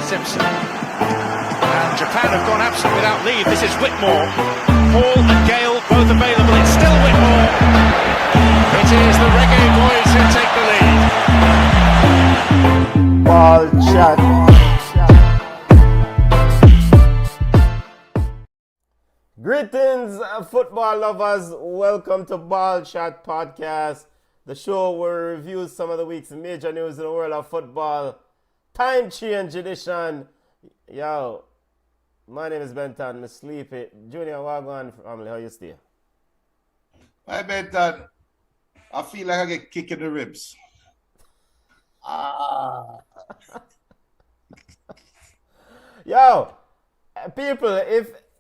Simpson. And Japan have gone absent without leave. This is Whitmore. Paul and Gale both available. It's still Whitmore. It is the Reggae Boys who take the lead. Ball shot. Greetings, football lovers. Welcome to Ball Shot Podcast, the show where we review some of the week's major news in the world of football. Time change edition. Yo, my name is Benton. I'm sleepy. Junior, Wagwan family, how you stay? Hi, Benton. I feel like I get kicked in the ribs. Yo, people,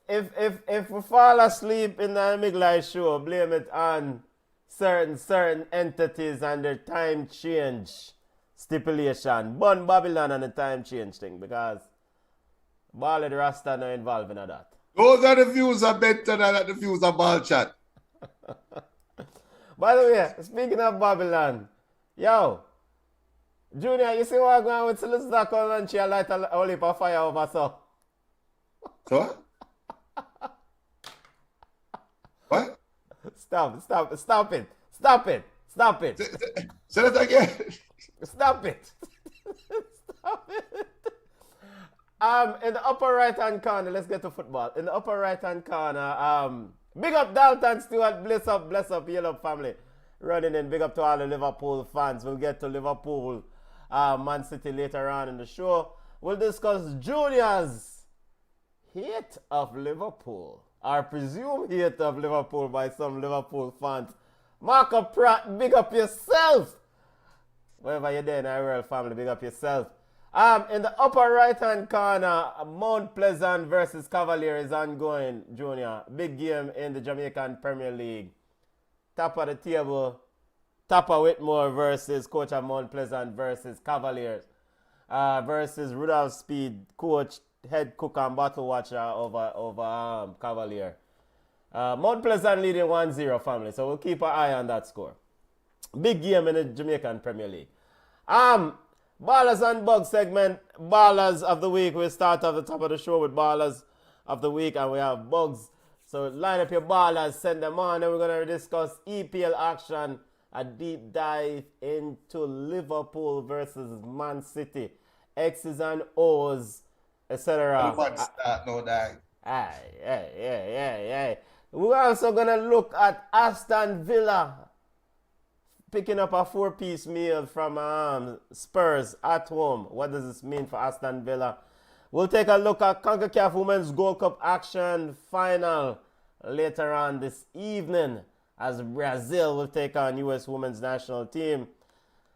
if we fall asleep in the midnight show, blame it on certain entities and their time change stipulation. Bun Babylon and the time change thing, because Ball of the Rasta not involved in that. Those are the views of Benton and the views of Ball Chat. By the way, speaking of Babylon, yo, Junior, you see what I'm going with Solicitor Cole and she light a whole heap of fire over so? So? What? Stop it. Stop it. Say that again. Stop it. Stop it. In the upper right-hand corner, let's get to football. In the upper right-hand corner, big up Dalton Stewart, bless up, Yellow family. Running in, big up to all the Liverpool fans. We'll get to Liverpool, Man City later on in the show. We'll discuss Junior's hate of Liverpool, or presumed hate of Liverpool by some Liverpool fans. Marco Pratt, big up yourself. Wherever you're there in our royal family, big up yourself. In the upper right-hand corner, Mount Pleasant versus Cavaliers is ongoing, Junior. Big game in the Jamaican Premier League. Top of the table, Tapper Whitmore versus coach of Mount Pleasant versus Cavaliers. Versus Rudolph Speed, coach, head cook and bottle watcher over Cavalier. Mount Pleasant leading 1-0 family, so we'll keep an eye on that score. Big game in the Jamaican Premier League. Ballers and Bugs segment, Ballers of the Week. We'll start off the top of the show with Ballers of the Week, and we have Bugs. So line up your Ballers, send them on, and we're going to discuss EPL action, a deep dive into Liverpool versus Man City, X's and O's, etc. We're also going to look at Aston Villa picking up a 4-piece meal from Spurs at home. What does this mean for Aston Villa? We'll take a look at CONCACAF Women's Gold Cup action final later on this evening as Brazil will take on U.S. Women's National Team.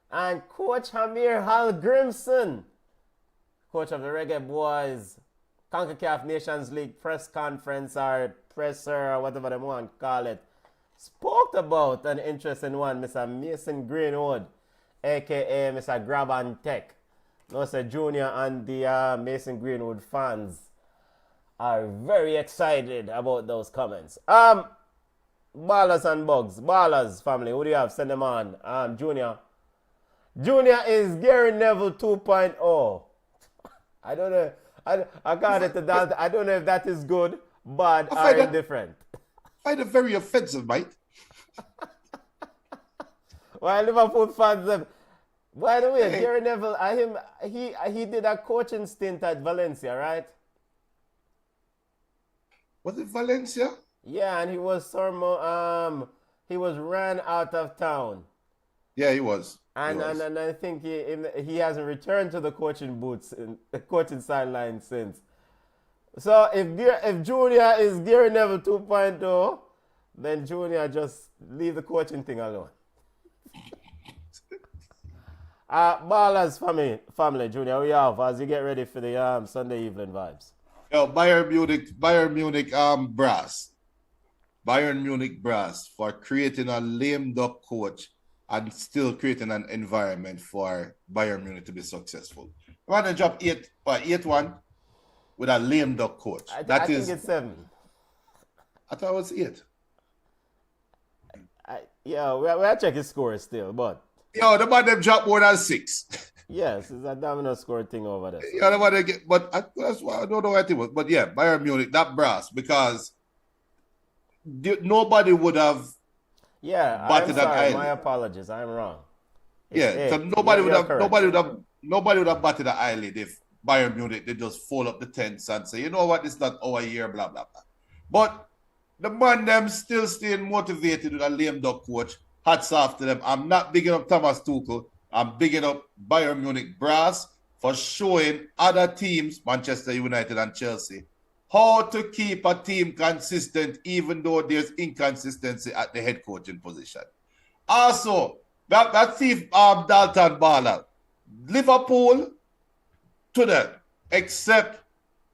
And Coach Hamir Hallgrimsson, coach of the Reggae Boys, CONCACAF Nations League press conference or presser or whatever they want to call it, spoke about an interesting one, Mr. Mason Greenwood, a.k.a. Mr. Grab and Tech. No, Sir Junior and the Mason Greenwood fans are very excited about those comments. Ballers and Bugs. Ballers, family, who do you have? Send them on. Junior. Junior is Gary Neville 2.0. I don't know. I got it to that. I don't know if that is good, bad, or indifferent. I find it very offensive, mate. Well, Liverpool fans, by the way, Gary Neville, he did a coaching stint at Valencia, right? Was it Valencia? Yeah, and he was ran out of town. Yeah, he was. And I think he hasn't returned to the coaching boots, the coaching sideline since. So if Junior is Gary Neville 2.0, then Junior just leave the coaching thing alone. Ballers family, Junior, we have as you get ready for the Sunday evening vibes. Yo, Bayern Munich brass. Bayern Munich brass for creating a lame duck coach and still creating an environment for Bayern Munich to be successful. We're going to drop 8-1 with a lame duck coach. I think it's 7. I thought it was 8. We'll check his score still, but... Yo, the man them drop more than 6. Yes, it's a domino score thing over there. So. You know what they get, but that's why I don't know what it was. But yeah, Bayern Munich, that brass, because nobody would have Yeah, I'm batted an sorry. My eyelid. apologies. I'm wrong. Yeah, so You're correct. nobody would have batted an eyelid if Bayern Munich they just fold up the tents and say, you know what, it's not our year, blah blah blah. But the man them still staying motivated with a lame duck coach. Hats off to them. I'm not bigging up Thomas Tuchel. I'm bigging up Bayern Munich brass for showing other teams, Manchester United and Chelsea, how to keep a team consistent even though there's inconsistency at the head coaching position. Also, that thief Dalton Baller, Liverpool to them, except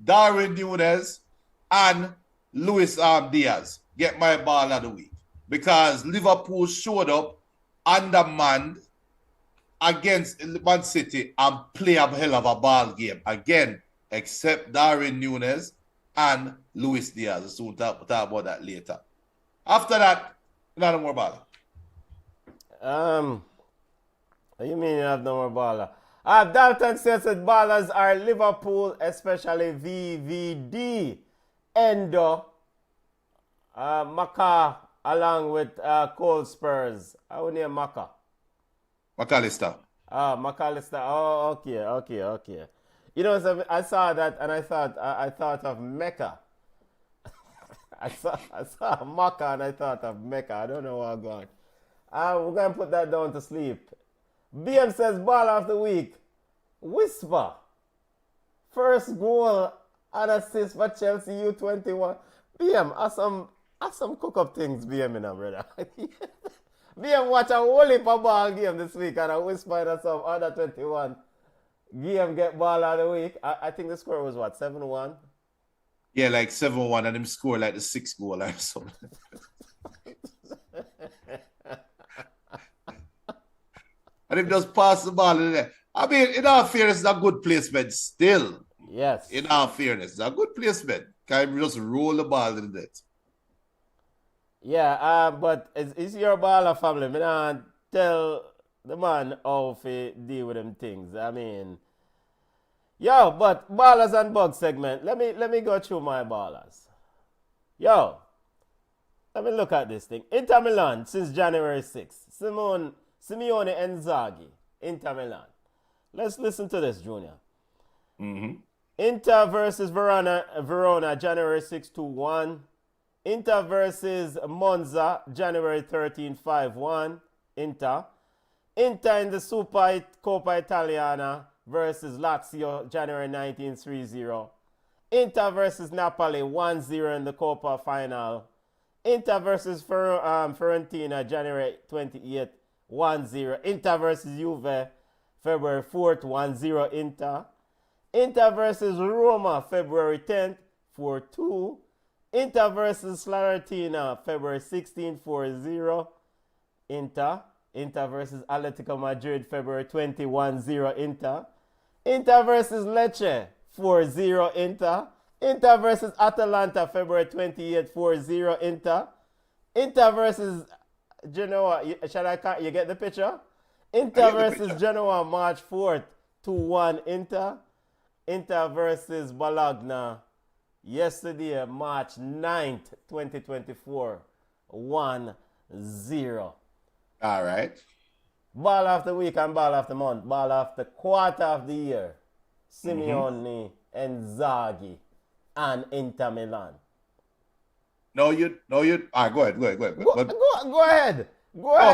Darwin Núñez and Luis Diaz, get my ball of the week. Because Liverpool showed up undermanned against Man City and play a hell of a ball game. Again, except Darwin Núñez and Luis Diaz. So we'll talk about that later. After that, no more ball. You mean you have no more baller? Dalton says that ballers are Liverpool, especially VVD, Endo, Maka, along with Cole Spurs. I would name Maka. McAllister. McAllister. Oh, okay. You know, so I saw that and I thought of Mecca. I saw Maka and I thought of Mecca. I don't know where I'm going. We're going to put that down to sleep. BM says ball of the week. Whisper. First goal and assist for Chelsea U21. BM, have some cook up things, BM, you know, brother. BM watch a whole heap of ball game this week and I whisper in some under 21. BM get ball of the week. I think the score was what, 7-1? Yeah, like 7-1 and him score like the 6th goal or something. And if just pass the ball in there. I mean, in all fairness, it's a good placement still. Yes. In all fairness, it's a good placement. Can you just roll the ball in the net? Yeah, but it's your baller family. Me not tell the man how to deal with them things. I mean, yo, but ballers and bugs segment. Let me go through my ballers. Yo, let me look at this thing. Inter Milan since January 6th. Simeone Inzaghi, Inter Milan. Let's listen to this, Junior. Mm-hmm. Inter versus Verona, January 6 2-1. Inter versus Monza, January 13 5-1. Inter in the Super Coppa Italiana versus Lazio, January 19 3-0. Inter versus Napoli, 1-0 in the Coppa final. Inter versus Fiorentina, January 28 1-0. Inter versus Juve, February 4th, 1-0 Inter. Inter versus Roma, February 10th, 4-2. Inter versus Salernitana, February 16th, 4-0 Inter. Inter versus Atletico Madrid, February 20, 1-0 Inter. Inter versus Lecce, 4-0 Inter. Inter versus Atalanta, February 28th, 4-0 Inter. Inter versus Genoa, you get the picture? Inter versus Genoa, March 4th, 2-1 Inter. Inter versus Bologna, yesterday, March 9th, 2024, 1-0. All right. Ball of the week and ball of the month, ball of the quarter of the year, Simeone, Inzaghi, and Inter Milan. No, you. All right, go ahead. Go ahead.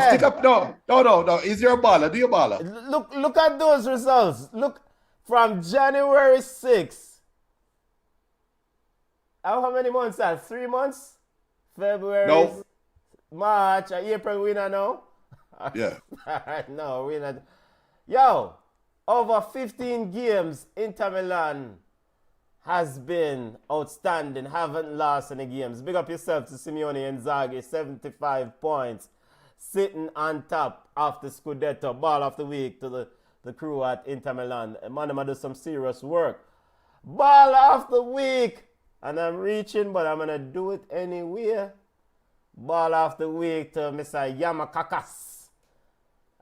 Stick up. No. Is your baller? Do your baller? Look at those results. Look from January 6th. How many months that? 3 months? February, No. March, April, we not know? Yeah. No, we not. Yo, over 15 games, Inter Milan has been outstanding, haven't lost any games. Big up yourself to Simeone Inzaghi, 75 points, sitting on top of the Scudetto. Ball of the week to the crew at Inter Milan. Man, I'm going to do some serious work. Ball of the week. And I'm reaching, but I'm going to do it anyway. Ball of the week to Mr. Yamakakas.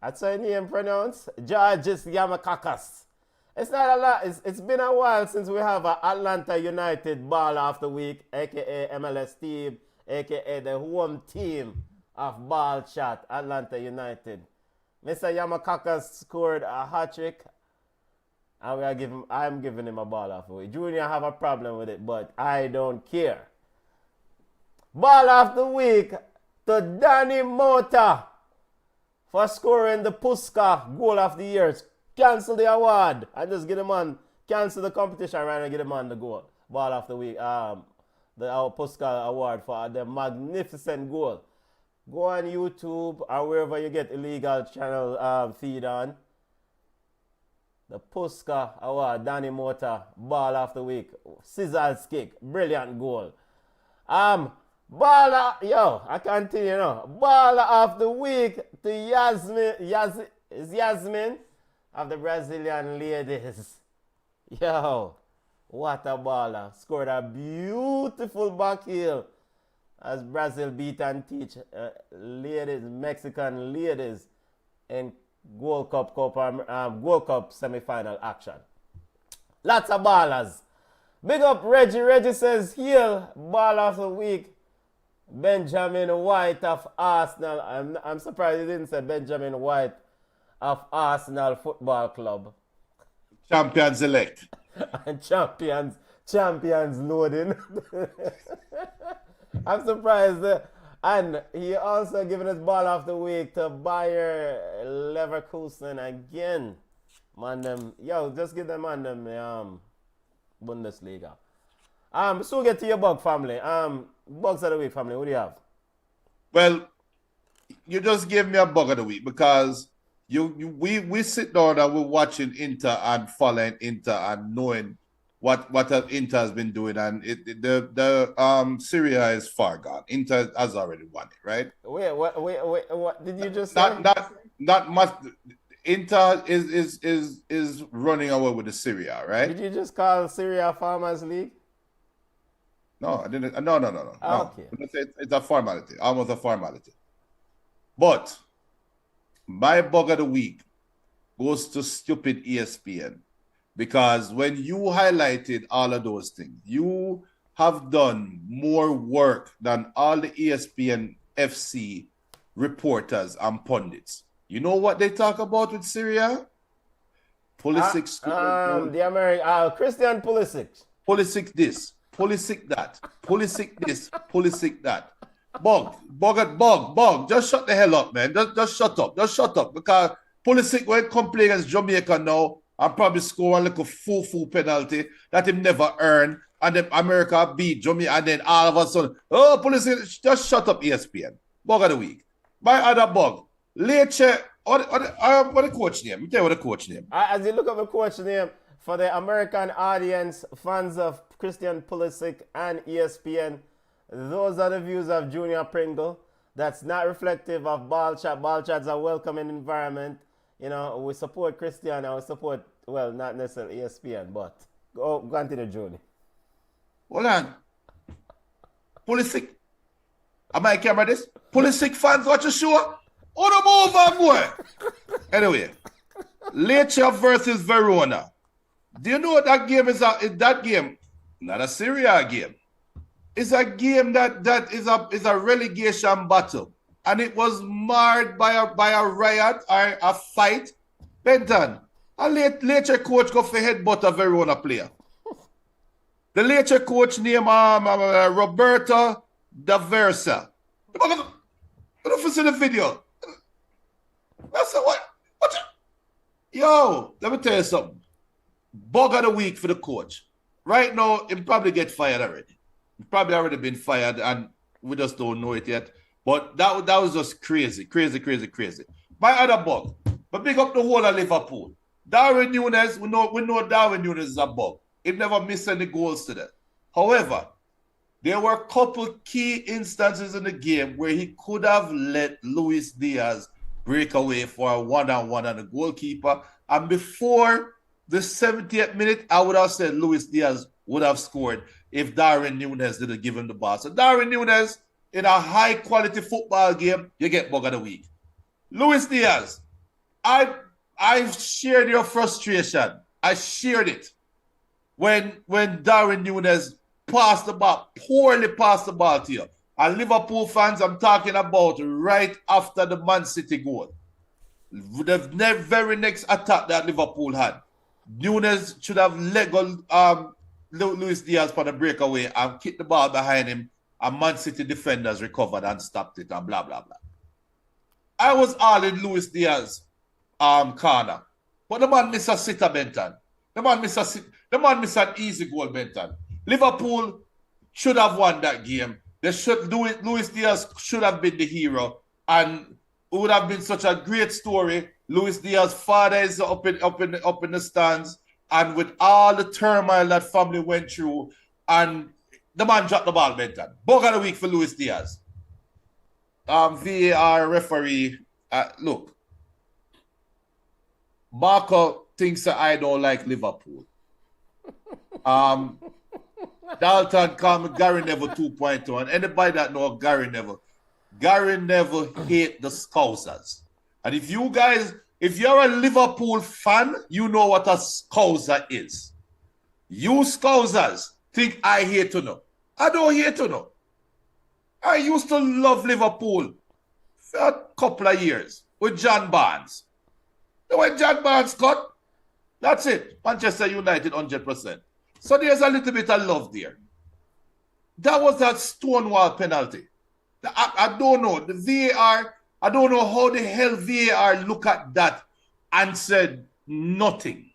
That's how your name pronounced? Georges Yamakakis. It's not a lot. It's been a while since we have an Atlanta United Ball of the Week, aka MLS team, aka the home team of Ball Chat, Atlanta United. Mr. Yamakakis scored a hat-trick, and I'm giving him a Ball of the Week. Junior have a problem with it, but I don't care. Ball of the Week to Danny Mota for scoring the Puska Goal of the Year. Cancel the award and just get him on. Cancel the competition right now and get him on the goal. Ball of the Week. Our Puska Award for the magnificent goal. Go on YouTube or wherever you get illegal channel feed on. The Puska Award, Danny Mota, Ball of the Week. Scissors kick. Brilliant goal. Baller, I continue now. Baller of the Week to Yasmin of the Brazilian ladies. Yo, what a baller. Scored a beautiful back heel as Brazil beat and teach Mexican ladies in Gold Cup semi-final action. Lots of ballers. Big up Reggie. Reggie says, heel, Baller of the Week. Benjamin White of Arsenal. I'm surprised he didn't say Benjamin White of Arsenal Football Club. Champions elect. And champions loading. I'm surprised. And he also given his Ball of the Week to Bayer Leverkusen again. Man, just give them on them Bundesliga. So get to your bug family. Bugs of the Week family, what do you have? Well, you just gave me a bug of the week because we sit down and we're watching Inter and following Inter and knowing what Inter has been doing, and the Syria is far gone. Inter has already won it, right? Wait, what did you just say? Not much. Inter is running away with the Syria, right? Did you just call Syria Farmers League? No, I didn't. No. Okay. It's a formality, almost a formality. But my bug of the week goes to stupid ESPN, because when you highlighted all of those things, you have done more work than all the ESPN FC reporters and pundits. You know what they talk about with Syria? Pulisic. The American Christian Pulisic. Pulisic this. Pulisic that. Pulisic this. Pulisic that. Bug. Just shut the hell up, man. Just shut up. Just shut up. Because Pulisic will come play against Jamaica now and probably score a little full penalty that he never earned. And then America beat Jamaica. And then all of a sudden, Pulisic, just shut up, ESPN. Bug of the week. My other bug. Leche. What the coach name? Let me tell you what the coach name. As you look up the coach name, for the American audience, fans of Christian Pulisic and ESPN, those are the views of Junior Pringle. That's not reflective of Ball Chat. Ball Chat's a welcoming environment. We support Christian and we support, well, not necessarily ESPN, but go continue, Junior. Hold on. Pulisic. Am I camera this? Pulisic fans watch the show? Oh, the move boy. Anyway, Lecce versus Verona. Do you know what that game is? That game, not a Syria game. It's a game that is a relegation battle, and it was marred by a riot or a fight. Benton, a Lecce coach go for headbutt a Verona player. The Lecce coach named Roberto D'Aversa. I don't see the video. I said, what? Yo, let me tell you something. Bug of the week for the coach. Right now, he'll probably get fired already. He's probably already been fired, and we just don't know it yet. But that was just crazy. My other bug, but big up the whole of Liverpool. Darwin Núñez, we know Darwin Núñez is a bug. He never missed any goals today. However, there were a couple key instances in the game where he could have let Luis Diaz break away for a one-on-one on the goalkeeper. And before the 70th minute, I would have said Luis Diaz would have scored if Darwin Núñez didn't give him the ball. So Darwin Núñez, in a high-quality football game, you get bug of the week. Luis Diaz, I shared your frustration. I shared it when Darwin Núñez poorly passed the ball to you. And Liverpool fans, I'm talking about right after the Man City goal. The very next attack that Liverpool had, Núñez should have let go Luis Diaz for the breakaway and kicked the ball behind him, and Man City defenders recovered and stopped it and blah, blah, blah. I was all in Luis Diaz corner. But the man missed a sitter, Benton. The man missed an easy goal, Benton. Liverpool should have won that game. Luis Diaz should have been the hero, and it would have been such a great story. Luis Diaz's father is up in the stands, and with all the turmoil that family went through, and the man dropped the ball, Benton. Bug of the week for Luis Diaz. VAR referee, look, Marco thinks that I don't like Liverpool. Dalton called me Gary Neville 2.0, and anybody that knows Gary Neville hate the Scousers. And if you're a Liverpool fan, you know what a Scouser is. You Scousers think I hate to know. I don't hate to know. I used to love Liverpool for a couple of years with John Barnes. When John Barnes cut, that's it. Manchester United 100%. So there's a little bit of love there. That was that Stonewall penalty. I don't know. The VAR, I don't know how the hell VAR look at that and said nothing.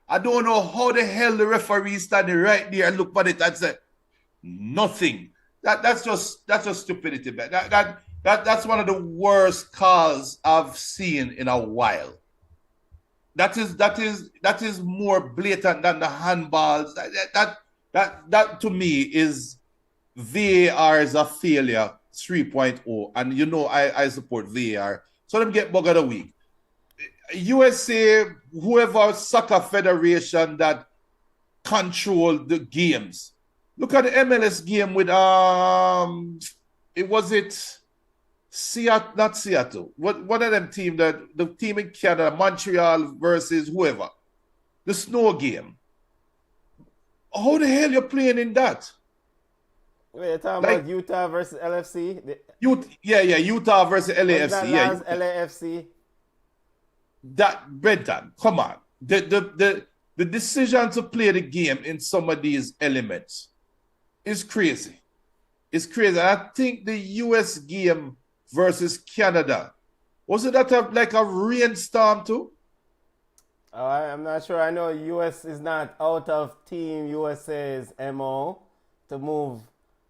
I don't know how the hell the referee standing right there and look at it and said nothing. That's just stupidity, man. That's one of the worst calls I've seen in a while. That is more blatant than the handballs. That to me is VAR is a failure 3.0, and you know I support VAR. So let me get bug of the week. USA, whoever soccer federation that control the games. Look at the MLS game with Seattle, not Seattle. One of them team the team in Canada, Montreal versus whoever. The snow game. How the hell you playing in that? Wait, you're talking about Utah versus LFC? Utah versus LAFC. That LAFC. That Brenton, come on. The decision to play the game in some of these elements is crazy. It's crazy. I think the US game versus Canada, was it that like a rainstorm too? I'm not sure. I know US is not out of Team USA's MO to move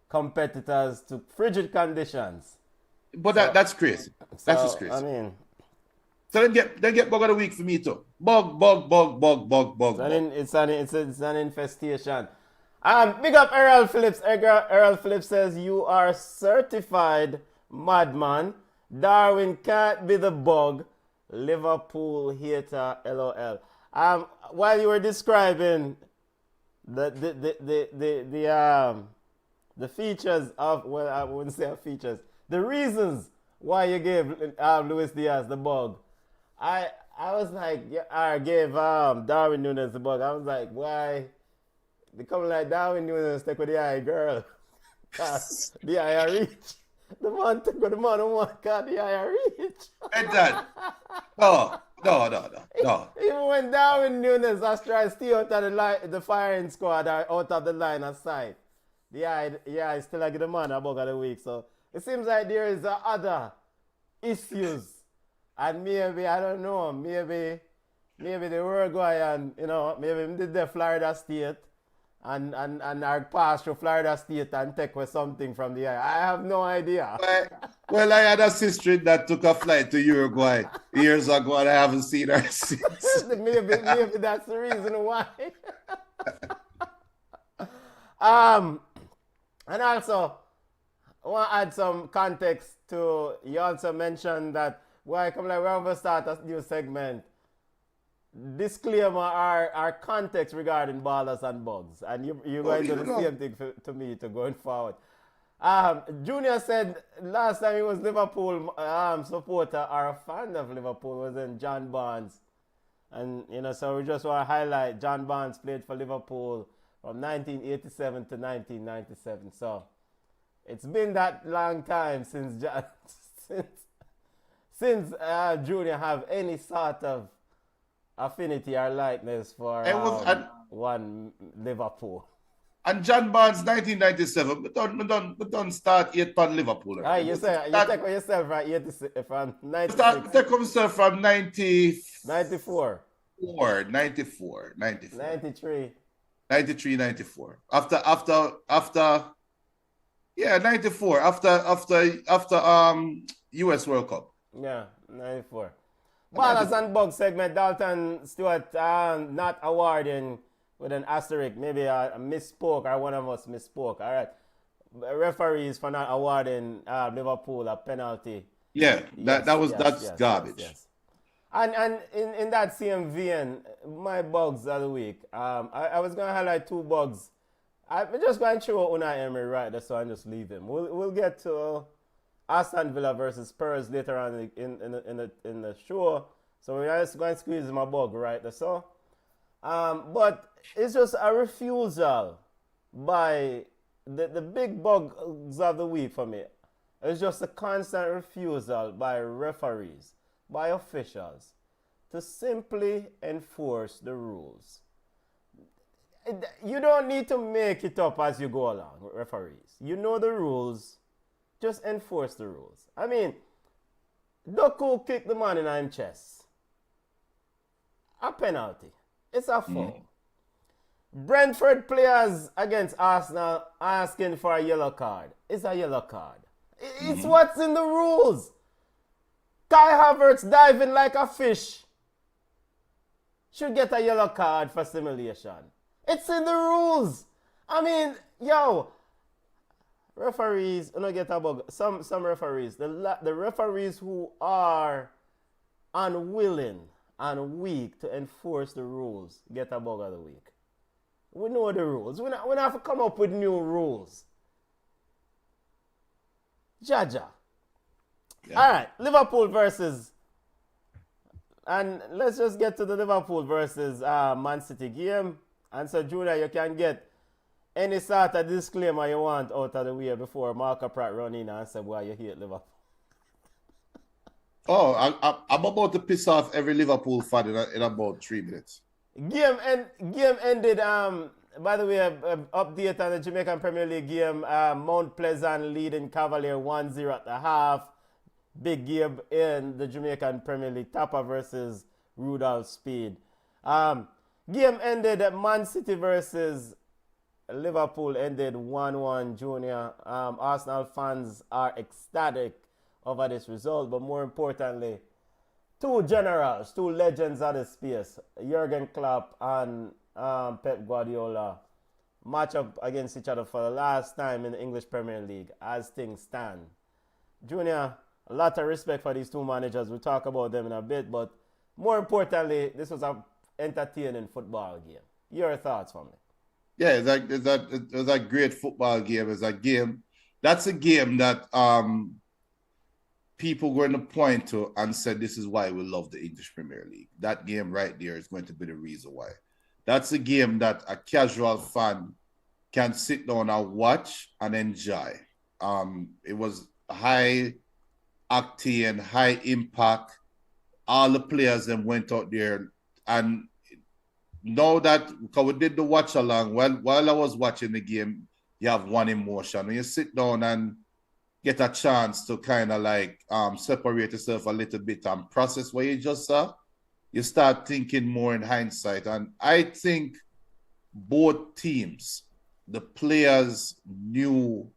competitors to frigid conditions. But that's crazy. That's just crazy. I mean, so then get bug of the week for me too. Bug. It's an infestation. Big up Errol Phillips. Errol Phillips says you are certified madman. Darwin can't be the bug. Liverpool hater. LOL. While you were describing the features of, well, I wouldn't say features, the reasons why you gave Luis Diaz the bug, I was like, I gave Darwin Núñez the bug. I was like, why? They come like Darwin Núñez stick with the eye girl. The eye reach. The man took with the man who want the eye reach. And that. No. Even when Darwin Núñez has tried to stay out of the firing squad or out of the line of sight, the eye still like the man a bug of the week. So it seems like there is other issues. And maybe, I don't know, maybe the Uruguayan, maybe did the Florida State and our pass through Florida State and take away something from the eye. I have no idea. Well, I had a sister that took a flight to Uruguay years ago and I haven't seen her since. maybe that's the reason why. And also, I want to add some context to, you also mentioned that we're going to start a new segment. Disclaimer our context regarding ballers and bugs. And you're going to do the same thing to me to going forward. Junior said last time he was Liverpool supporter or a fan of Liverpool was in John Barnes. And, so we just want to highlight John Barnes played for Liverpool from 1987 to 1997. So it's been that long time since since Junior have any sort of affinity or likeness for one Liverpool. And John Barnes, 1997, we don't start yet on Liverpool. Right? You take yourself from 86, from 96. Take himself from 94. 93. 94. After 94. After US World Cup. Yeah, 94. Ballers and Bugs segment. Dalton Stewart not awarding with an asterisk. Maybe I misspoke or one of us misspoke. All right. Referees for not awarding Liverpool a penalty. Yeah, that's garbage. Yes. And in that same vein, my bugs of the week. I was going to highlight two bugs. I'm just going to throw Unai Emery right there, so I just leave him. We'll get to Aston Villa versus Spurs later on in the show. So we're just going to squeeze my bug right there. So, but it's just a refusal by the big bugs of the week for me. It's just a constant refusal by referees, by officials, to simply enforce the rules. You don't need to make it up as you go along with referees. You know the rules. Just enforce the rules. I mean, Doku kicked the man in his chest. A penalty. It's a foul. Brentford players against Arsenal asking for a yellow card. It's a yellow card. It's what's in the rules. Kai Havertz diving like a fish should get a yellow card for simulation. It's in the rules. I mean, referees, you don't get a bug. Some referees, the referees who are unwilling and weak to enforce the rules get a bug of the week. We know the rules. We don't have to come up with new rules. Jaja. Yeah. All right, Liverpool versus, and let's just get to the Liverpool versus Man City game. And so, Junior, you can get any sort of disclaimer you want out of the way before Marco Pratt run in and say, "Why you hate Liverpool?" Oh, I'm about to piss off every Liverpool fan in about 3 minutes. Game ended. By the way, update on the Jamaican Premier League game. Mount Pleasant leading Cavalier 1-0 at the half. Big game in the Jamaican Premier League. Tapa versus Rudolph Speed. Game ended at Man City versus Liverpool ended 1-1, Junior. Arsenal fans are ecstatic over this result, but more importantly, two generals, two legends of the space, Jürgen Klopp and Pep Guardiola, match up against each other for the last time in the English Premier League as things stand. Junior, a lot of respect for these two managers. We'll talk about them in a bit, but more importantly, this was an entertaining football game. Your thoughts from it? Yeah, it was a great football game. It's a game. That's a game that people going to point to and said, this is why we love the English Premier League. That game right there is going to be the reason why. That's a game that a casual fan can sit down and watch and enjoy. It was high octane, high impact. All the players then went out there, and know that because we did the watch along, while I was watching the game, you have one emotion. When you sit down and get a chance to kind of like separate yourself a little bit and process what you just saw, you start thinking more in hindsight. And I think both teams, the players knew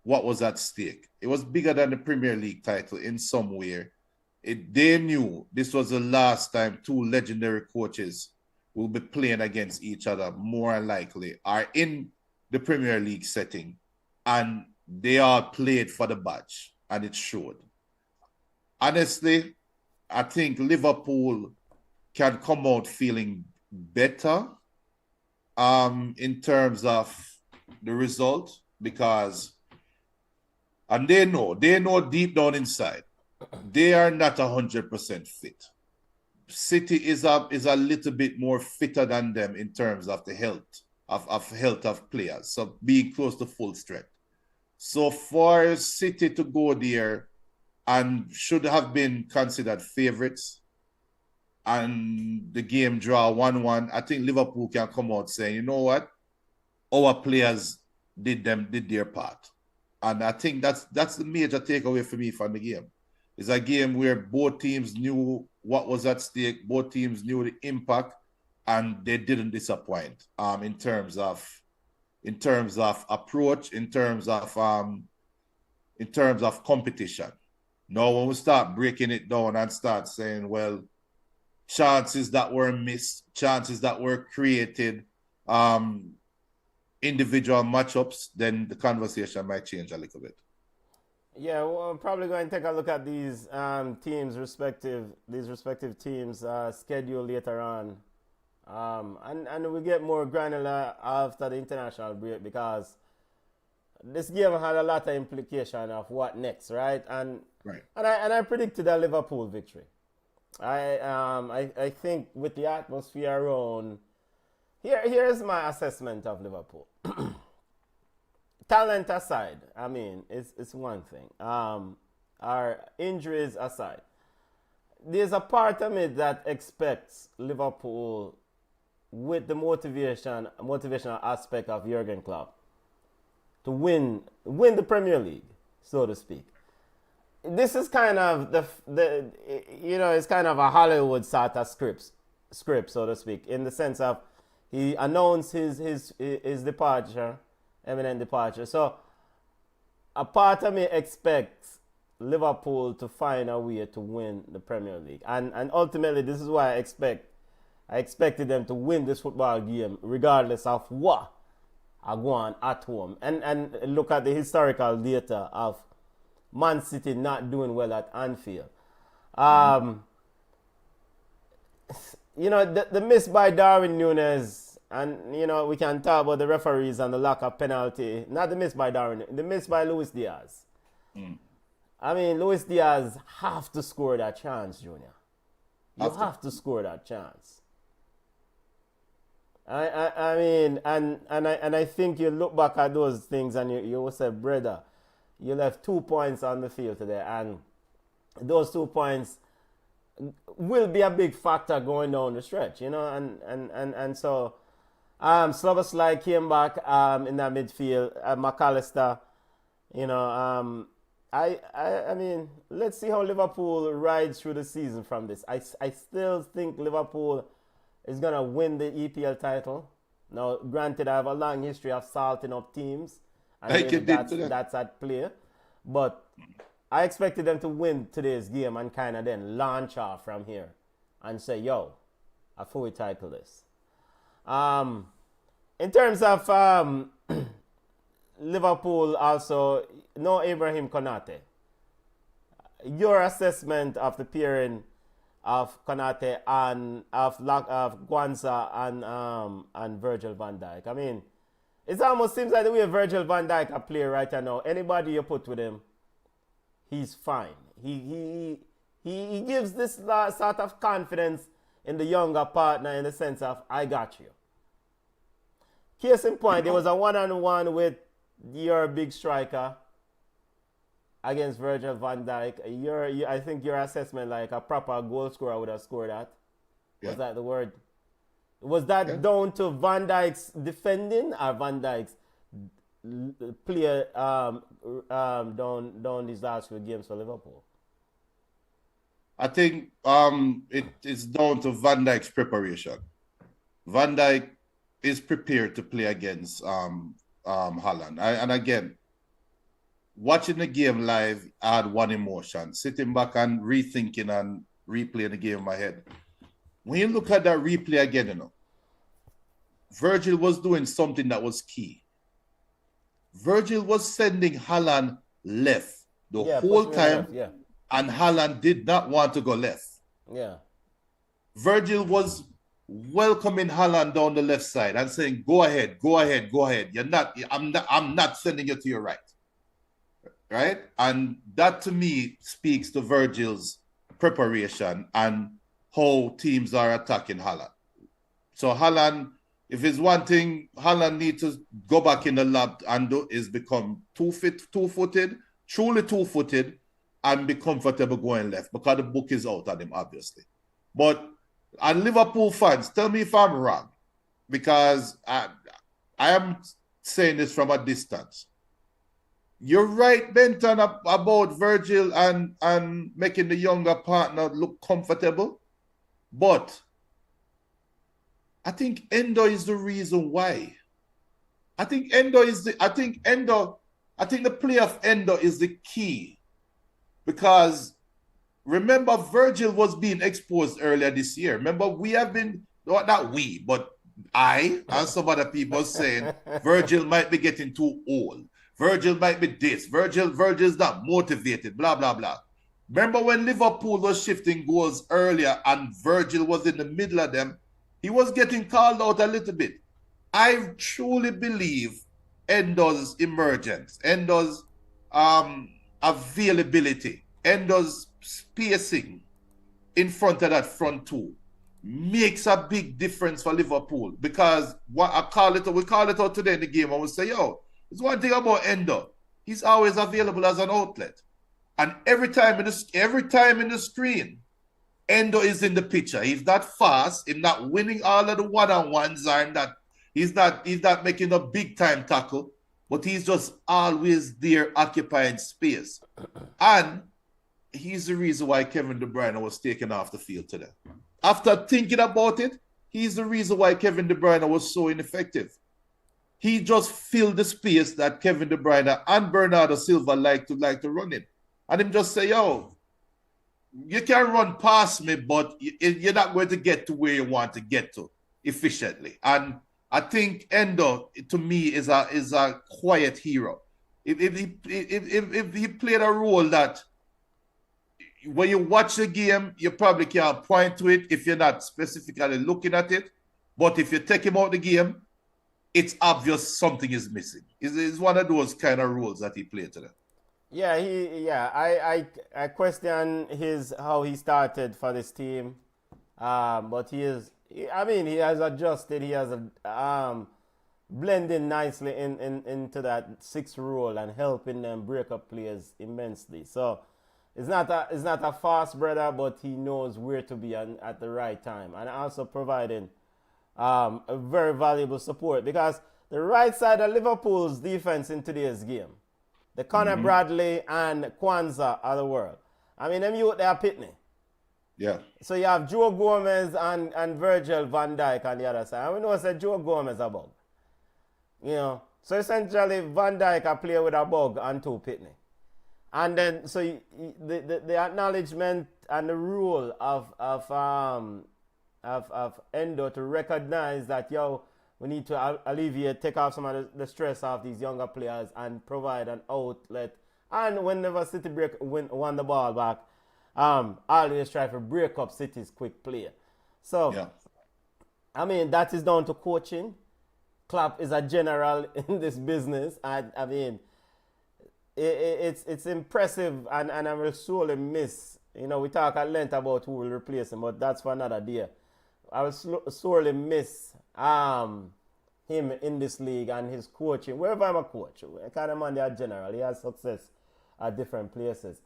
what was at stake. It was bigger than the Premier League title in some way. They knew this was the last time two legendary coaches will be playing against each other, more likely, are in the Premier League setting. And they all played for the badge, and it showed. Honestly, I think Liverpool can come out feeling better in terms of the result, because And they know deep down inside, they are not 100% fit. City is a little bit more fitter than them in terms of the health of players. So being close to full strength. So for City to go there and should have been considered favorites, and the game draw 1-1, I think Liverpool can come out saying, you know what, our players did their part. And I think that's the major takeaway for me from the game. It's a game where both teams knew what was at stake, both teams knew the impact, and they didn't disappoint in terms of approach, in terms of competition. Now, when we start breaking it down and start saying, well, chances that were missed, chances that were created, individual matchups, then the conversation might change a little bit. Yeah, well, I'm probably going to take a look at these respective teams' schedule later on, and we get more granular after the international break, because this game had a lot of implication of what next, right? And I predicted a Liverpool victory. I think with the atmosphere around, here's my assessment of Liverpool. Talent aside, I mean, it's one thing. Our injuries aside, there's a part of me that expects Liverpool, with the motivational aspect of Jürgen Klopp, to win the Premier League, so to speak. This is kind of it's kind of a Hollywood sort of script, so to speak, in the sense of he announced his departure, imminent departure. So a part of me expects Liverpool to find a way to win the Premier League, and ultimately this is why I expected them to win this football game regardless of what I go on at home, and look at the historical data of Man City not doing well at Anfield. The miss by Darwin Núñez, and we can talk about the referees and the lack of penalty. Not the miss by Darwin, the miss by Luis Diaz. I mean, Luis Diaz have to score that chance, Junior. You have to score that chance. I mean, and I think you look back at those things and you will say, brother, you left 2 points on the field today, and those 2 points will be a big factor going down the stretch, and so Szoboszlai came back in that midfield, McAllister, I mean, let's see how Liverpool rides through the season from this. I still think Liverpool is going to win the EPL title. Now, granted, I have a long history of salting up teams, and that's at play. But I expected them to win today's game and kind of then launch off from here and say, yo, I fully title this. In terms of Liverpool also, no Ibrahim Konate. Your assessment of the pairing of Konate and of Guanza and Virgil van Dijk. I mean, it almost seems like the way Virgil van Dijk a player right now. Anybody you put with him, he's fine. He gives this sort of confidence in the younger partner in the sense of, I got you. Case in point, there was a one-on-one with your big striker against Virgil van Dijk. I think your assessment, like a proper goal scorer would have scored that. Yeah. Was that the word? Was that down to Van Dijk's defending or Van Dijk's play down these last few games for Liverpool? I think it is down to Van Dijk's preparation. Van Dijk is prepared to play against Haaland. And again, watching the game live, I had one emotion. Sitting back and rethinking and replaying the game in my head. When you look at that replay again, Virgil was doing something that was key. Virgil was sending Haaland left the whole time, and Haaland did not want to go left. Yeah. Virgil was welcoming Haaland down the left side and saying, go ahead. I'm not sending you to your right. right? And that to me speaks to Virgil's preparation and how teams are attacking Haaland. So Haaland, if it's one thing, Haaland needs to go back in the lab and is become two-footed, truly two-footed, and be comfortable going left because the book is out on him, obviously. But and Liverpool fans, tell me if I'm wrong, because I am saying this from a distance. You're right, Benton, about Virgil and making the younger partner look comfortable, but I think Endo is the reason why. I think the play of Endo is the key, because remember Virgil was being exposed earlier this year. Remember not we, but I and some other people saying Virgil might be getting too old. Virgil might be this. Virgil's not motivated, blah, blah, blah. Remember when Liverpool was shifting goals earlier and Virgil was in the middle of them? He was getting called out a little bit. I truly believe Endo's emergence, Endo's availability, Endo's spacing in front of that front two makes a big difference for Liverpool, because we call it out today in the game, and we say, yo, there's one thing about Endo. He's always available as an outlet. And every time in the screen, Endo is in the picture. He's not fast, he's not winning all of the one-on-ones, and that he's not making a big time tackle, but he's just always there occupying space. And he's the reason why Kevin De Bruyne was taken off the field today. After thinking about it, he's the reason why Kevin De Bruyne was so ineffective. He just filled the space that Kevin De Bruyne and Bernardo Silva like to run in. And him just say, yo, you can run past me, but you're not going to get to where you want to get to efficiently. And I think Endo, to me, is a quiet hero. If he played a role that when you watch the game, you probably can't point to it if you're not specifically looking at it. But if you take him out the game, it's obvious something is missing. It's one of those kind of roles that he played today. Yeah, I question how he started for this team, but he has adjusted. He has blending nicely into that sixth role and helping them break up players immensely. So it's not a fast brother, but he knows where to be at the right time, and also providing a very valuable support, because the right side of Liverpool's defense in today's game, the Conor Bradley and Kwanzaa of the world. I mean, them youth, they are pitney. Yeah. So you have Joe Gomez and Virgil van Dijk on the other side. And we know that Joe Gomez a bug. You know, so essentially Van Dijk a play with a bug and two pitney. And then, so the acknowledgement and the rule of Endo to recognize that, yo, we need to take off some of the stress off these younger players and provide an outlet. And whenever City won the ball back, always try to break up City's quick play. So, yeah. I mean, that is down to coaching. Klopp is a general in this business. I mean, it's impressive, and I will sorely miss. You know, we talk at length about who will replace him, but that's for another day. I will sorely miss him in this league and his coaching. Wherever I'm a coach, I kind of man, they are general. He has success at different places.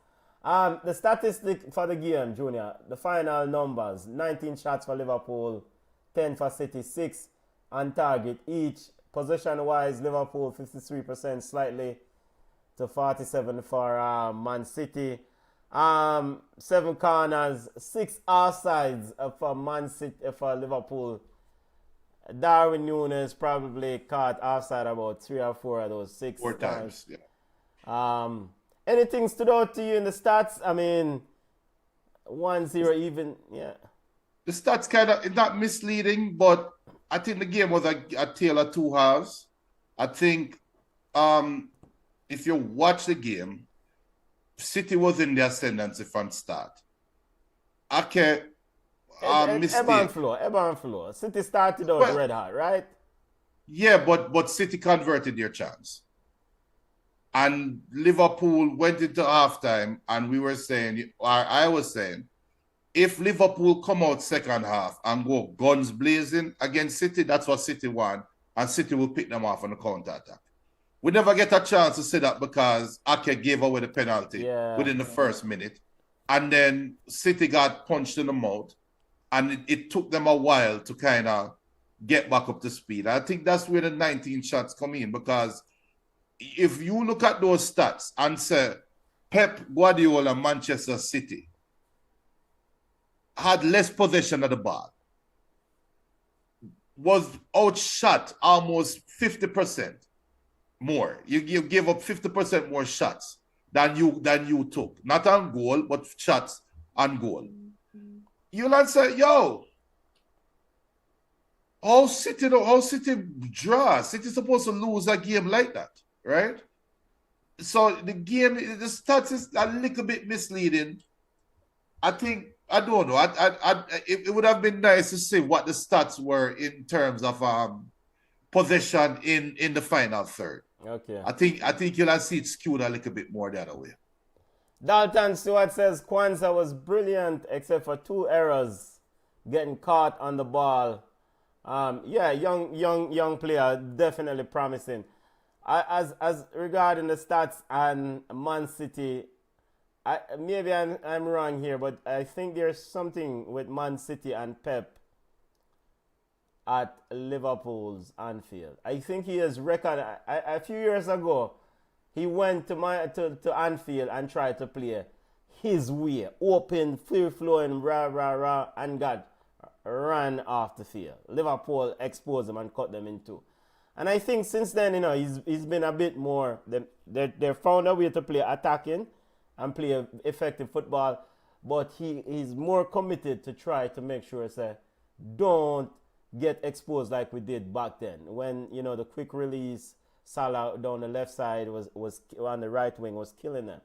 The statistic for the game, Junior, the final numbers: 19 shots for Liverpool, 10 for City, 6 on target each. Possession-wise, Liverpool 53%, slightly to 47 for Man City. 7 corners, 6 offsides for Man City, for Liverpool. Darwin Núñez probably caught offside about 3 or 4 of those 6 4 times. Yeah. Anything stood out to you in the stats? I mean, 1-0 even, yeah. The stats kind of, it's not misleading, but I think the game was a tale of two halves. I think if you watch the game, City was in the ascendancy from start. Okay. Ebb and flow. City started out red hot, right? Yeah, but City converted their chance. And Liverpool went into halftime, and we were saying, or I was saying, if Liverpool come out second half and go guns blazing against City, that's what City want, and City will pick them off on the counter attack. We never get a chance to say that because Ake gave away the penalty within the first minute, and then City got punched in the mouth, and it took them a while to kind of get back up to speed. I think that's where the 19 shots come in, because if you look at those stats and say Pep Guardiola, Manchester City had less possession of the ball, was outshot almost 50% more. You gave up 50% more shots than you took. Not on goal, but shots on goal. You'll answer, yo, how City draw? City's supposed to lose a game like that, right? So the stats is a little bit misleading. I don't know. It would have been nice to see what the stats were in terms of possession in the final third. Okay. I think you'll see it skewed a little bit more the other way. Dalton Stewart says Kwanzaa was brilliant except for 2 errors, getting caught on the ball. Young player, definitely promising. As regarding the stats and Man City, maybe I'm wrong here, but I think there's something with Man City and Pep at Liverpool's Anfield. I think he has record. A few years ago, he went to Anfield and tried to play his way, open, free flowing, rah, and got ran off the field. Liverpool exposed them and cut them in two. And I think since then, he's been a bit more. They found a way to play attacking and play effective football, but he's more committed to try to make sure don't get exposed like we did back then when the quick release Salah down the left side was on the right wing was killing them.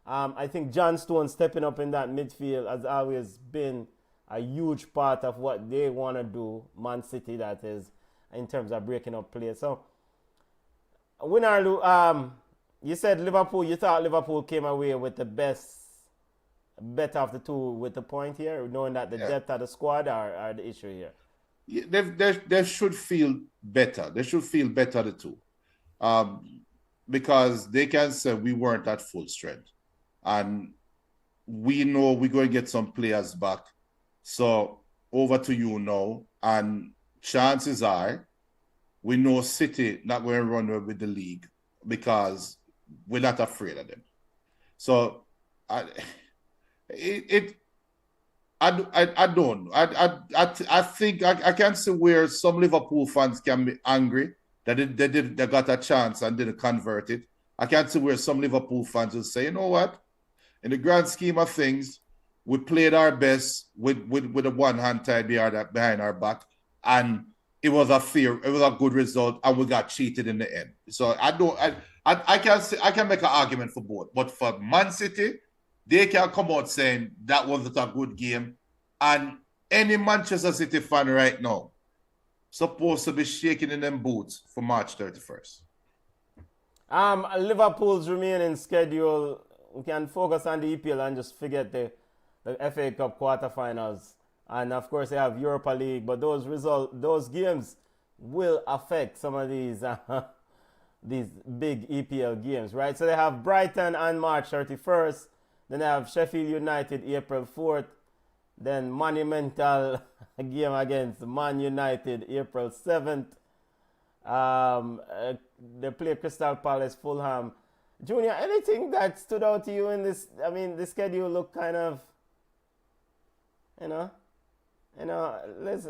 I think John Stones stepping up in that midfield has always been a huge part of what they want to do, Man City, that is, in terms of breaking up play. So, Winarlu, you said Liverpool, you thought Liverpool came away with the better of the two with the point here, knowing that the depth of the squad are the issue here. Yeah, they should feel better. They should feel better, the two. Because they can say we weren't at full strength. And we know we're going to get some players back. So over to you now. And chances are we know City not going to run with the league because we're not afraid of them. So I don't know. I think I can see where some Liverpool fans can be angry that they got a chance and didn't convert it. I can see where some Liverpool fans will say, you know what? In the grand scheme of things, we played our best with a one hand tied behind our back, and it was a good result, and we got cheated in the end. So I can make an argument for both, but for Man City, they can come out saying that wasn't a good game, and any Manchester City fan right now supposed to be shaking in them boots for March 31st. Liverpool's remaining schedule, we can focus on the EPL and just forget the FA Cup quarterfinals. And of course, they have Europa League, but those games will affect some of these big EPL games, right? So they have Brighton on March 31st, then they have Sheffield United April 4th, then monumental game against Man United April 7th. They play Crystal Palace, Fulham. Junior, anything that stood out to you in this? I mean, the schedule looked kind of, the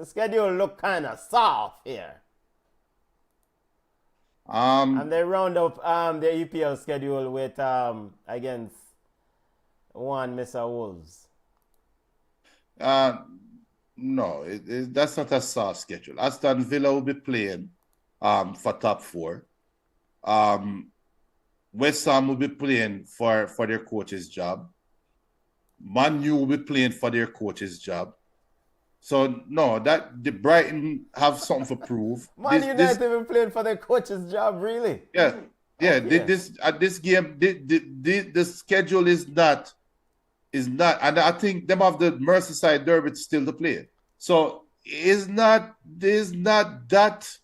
schedule looked kind of soft here. And they round up the EPL schedule with against Mr. Wolves. No, that's not a soft schedule. Aston Villa will be playing for top 4. West Ham will be playing for their coach's job. Man U will be playing for their coach's job. So, no, that the Brighton have something to prove. Man United will be playing for their coach's job, really? Yeah. Yeah, Okay. this game, the schedule is not, and I think them have the Merseyside Derby still to play. So is not that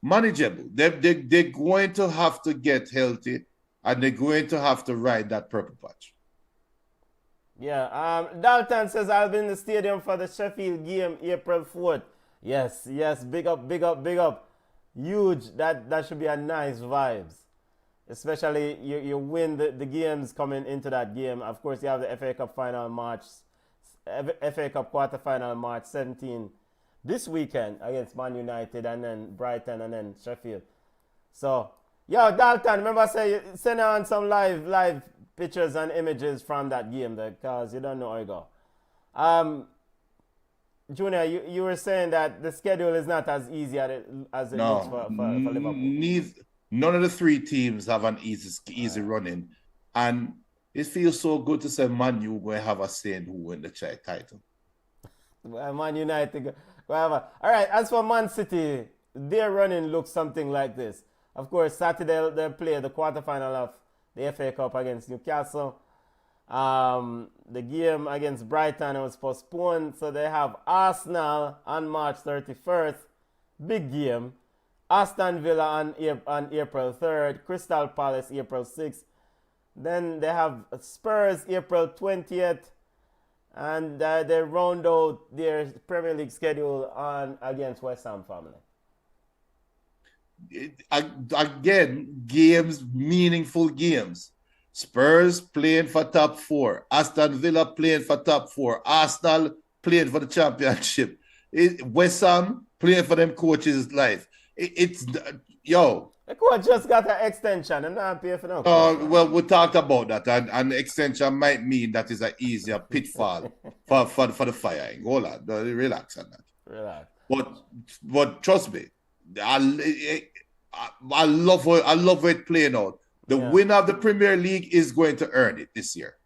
manageable. They're going to have to get healthy, and they're going to have to ride that purple patch. Yeah. Dalton says I'll be in the stadium for the Sheffield game April 4th. Yes, yes. Big up, big up, big up. Huge. That should be a nice vibes. Especially you win the games coming into that game. Of course, you have the FA Cup final March, FA Cup quarter final March 17 this weekend against Man United, and then Brighton, and then Sheffield. So, yo, Dalton, remember say send on some live pictures and images from that game, because you don't know how it go. Junior, you were saying that the schedule is not as easy as it looks No, for Liverpool. none of the three teams have an easy running, and it feels so good to say Man U going to have a say in who win the title. Man United, whatever. All right, as for Man City, their running looks something like this. Of course, Saturday they'll play the quarterfinal of the FA Cup against Newcastle. The game against Brighton was postponed, so they have Arsenal on March 31st. Big game. Aston Villa on April 3rd. Crystal Palace April 6th. Then they have Spurs April 20th. And they round out their Premier League schedule on against West Ham family. Again, games, meaningful games. Spurs playing for top four. Aston Villa playing for top four. Arsenal playing for the championship. West Ham playing for them coaches' life. Yo. The coach just got an extension. I'm not paying for no. Well, we talked about that, and extension might mean that is an easier pitfall for the firing. Hold on, relax on that. Relax. But trust me, I love how it's playing out. The winner of the Premier League is going to earn it this year.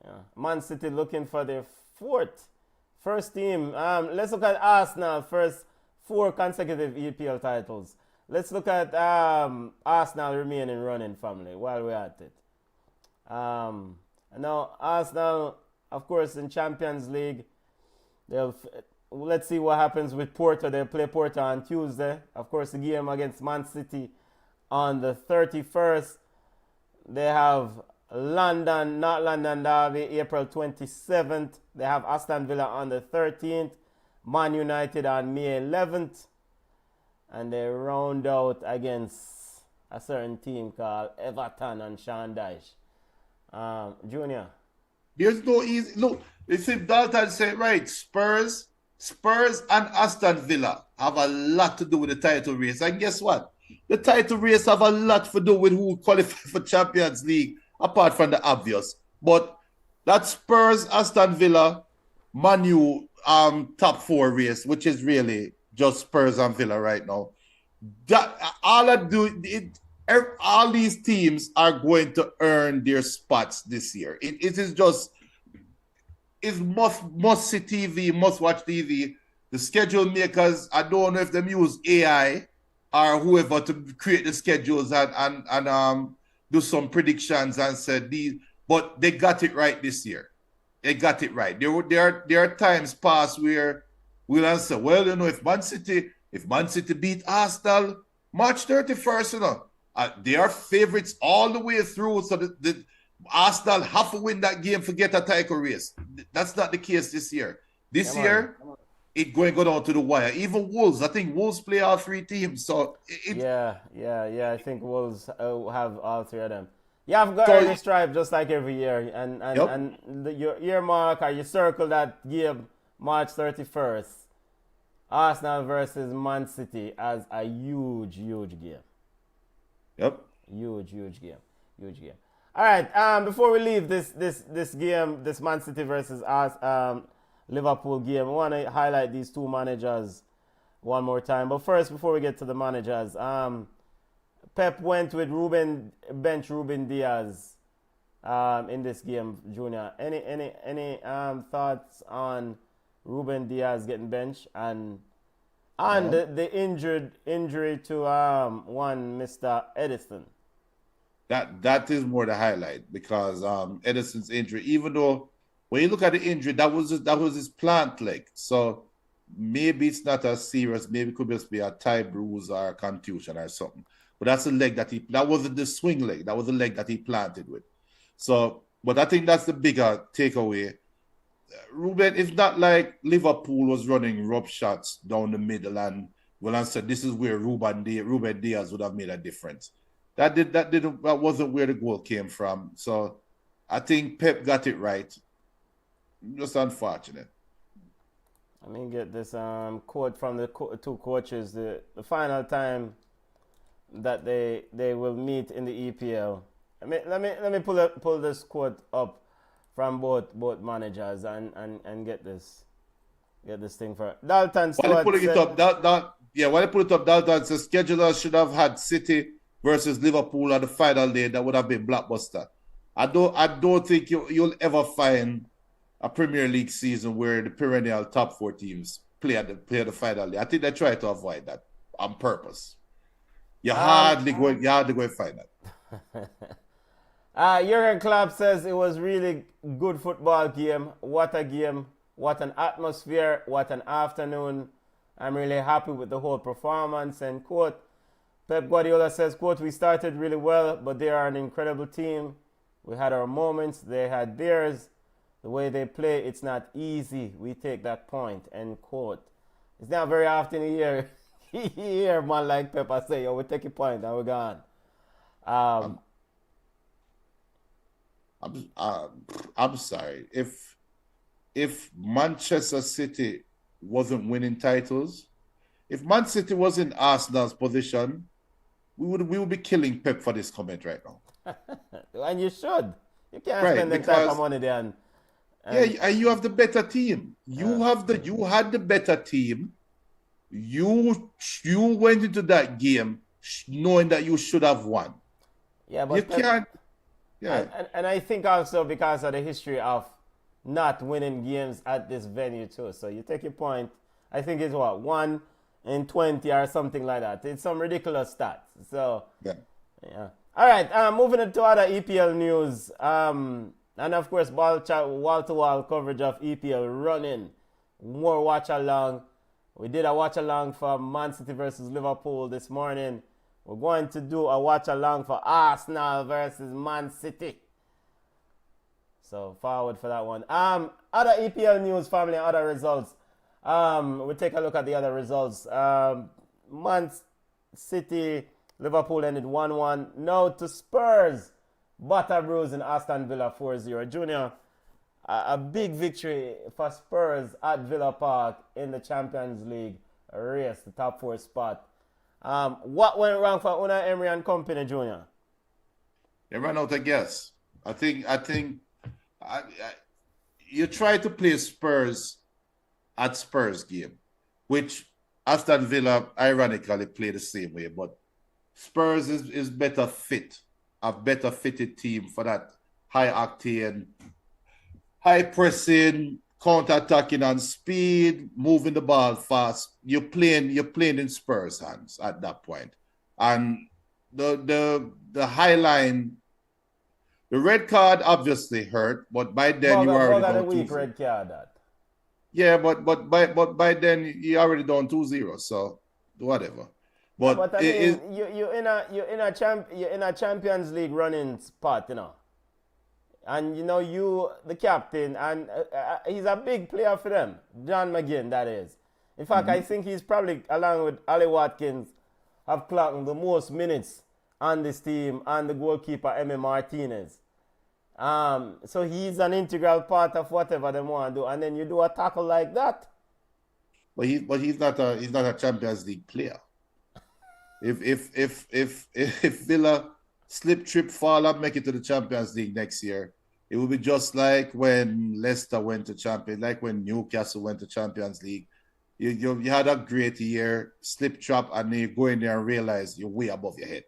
Yeah. Man City looking for their first team. Let's look at Arsenal. First 4 consecutive EPL titles. Let's look at Arsenal remaining running family while we're at it. Now Arsenal, of course, in Champions League, let's see what happens with Porto. They'll play Porto on Tuesday. Of course, the game against Man City on the 31st. They have North London Derby, April 27th. They have Aston Villa on the 13th. Man United on May 11th. And they round out against a certain team called Everton and Sean Dyche. Junior. There's no easy look. If Dalton said right, Spurs and Aston Villa have a lot to do with the title race. And guess what? The title race have a lot to do with who qualify for Champions League, apart from the obvious. But that Spurs, Aston Villa, Man U top 4 race, which is really just Spurs and Villa right now. All these teams are going to earn their spots this year. It is just, it's must see TV, must watch TV. The schedule makers, I don't know if they use AI or whoever to create the schedules and do some predictions and said these, but they got it right this year. They got it right. There are times past where we'll answer, well, you know, if Man City beat Arsenal March 31st, you know, they are favorites all the way through. So the Arsenal have to win that game, forget a title race. That's not the case this year. This year, it's going to go down to the wire. Even Wolves, I think Wolves play all 3 teams. So yeah. I think Wolves have all 3 of them. Yeah, I've got early stripe just like every year, and your earmark or you circle that game March 31st. Arsenal versus Man City as a huge game. Yep. Huge game. All right. Before we leave this game, this Man City versus Liverpool game, I want to highlight these 2 managers one more time. But first, before we get to the managers, Pep went with bench Ruben Diaz in this game. Junior, any thoughts on Ruben Diaz getting benched and the injury to one Mr. Edison? That is more the highlight because Edison's injury, even though when you look at the injury, that was his plant leg. So maybe it's not as serious. Maybe it could just be a tie bruise or a contusion or something. But that's the leg that wasn't the swing leg. That was the leg that he planted with. So, but I think that's the bigger takeaway. Ruben, it's not like Liverpool was running rough shots down the middle and said this is where Ruben Diaz would have made a difference. That wasn't where the goal came from. So I think Pep got it right. Just unfortunate. Let me get this quote from the two coaches. The final time that they will meet in the EPL. Let me pull this quote up from both managers and get this thing for Dalton Stewart. While I put it up, Dalton says schedulers should have had City versus Liverpool on the final day. That would have been blockbuster. I don't think you'll ever find a Premier League season where the perennial top four teams play the final day. I think they try to avoid that on purpose. You hardly go and find that. Jürgen Klopp says it was really good football game. What a game. What an atmosphere. What an afternoon. I'm really happy with the whole performance. And quote, Pep Guardiola says, quote, we started really well, but they are an incredible team. We had our moments. They had theirs. The way they play, it's not easy. We take that point, end quote. It's not very often you hear a man like Pep say, yo, we take a point and we're gone. I'm sorry. If Manchester City wasn't winning titles, if Man City was in Arsenal's position, we would be killing Pep for this comment right now. And you should. You can't spend that type of money there. And you have the better team. You had the better team. You went into that game knowing that you should have won. Yeah, but you can't. Yeah. And I think also because of the history of not winning games at this venue too. So you take your point. I think it's 1 in 20 or something like that. It's some ridiculous stats. So yeah. All right. Moving into other EPL news. And of course, wall-to-wall coverage of EPL running. More watch-along. We did a watch-along for Man City versus Liverpool this morning. We're going to do a watch-along for Arsenal versus Man City. So, forward for that one. Other EPL news, family, and other results. We'll take a look at the other results. Man City, Liverpool ended 1-1. Now to Spurs. Butter Bros in Aston Villa 4-0. Junior, a big victory for Spurs at Villa Park in the Champions League race, the top 4 spot. What went wrong for Unai Emery and company, Junior? They ran out of gas. I think you try to play Spurs at Spurs game, which Aston Villa ironically play the same way, but Spurs is better fit. A better fitted team for that high octane, high pressing, counter-attacking and speed, moving the ball fast. You're playing in Spurs' hands at that point. And the high line, the red card obviously hurt, but by then you already down 2-0. Red card that. Yeah, but by then you already down 2-0, so whatever. But I mean, you're in a Champions League running spot, you know, and you know the captain, and he's a big player for them, John McGinn, that is. In fact, I think he's probably, along with Ali Watkins, have clocked the most minutes on this team, and the goalkeeper Emi Martinez. So he's an integral part of whatever they want to do, and then you do a tackle like that. But he's not a Champions League player. If Villa slip, trip, fall, and make it to the Champions League next year, it will be just like when Leicester went to Champions, like when Newcastle went to Champions League. You had a great year, slip, trap, and then you go in there and realize you're way above your head.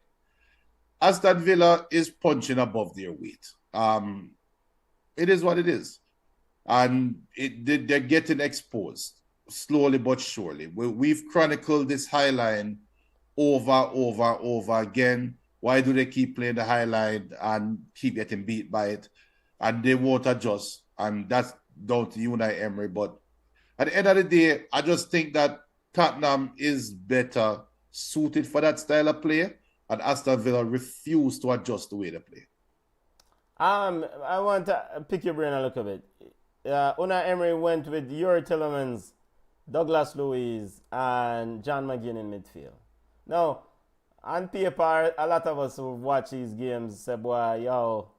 Aston Villa is punching above their weight. It is what it is, and they're getting exposed slowly but surely. We've chronicled this high line over again. Why do they keep playing the high line and keep getting beat by it? And they won't adjust. And that's down to Unai Emery. But at the end of the day, I just think that Tottenham is better suited for that style of play. And Aston Villa refuse to adjust the way they play. I want to pick your brain a little bit. Unai Emery went with Yuri Tillemans, Douglas Luiz, and John McGinn in midfield. Now, on paper, a lot of us who watch these games say, boy, yo,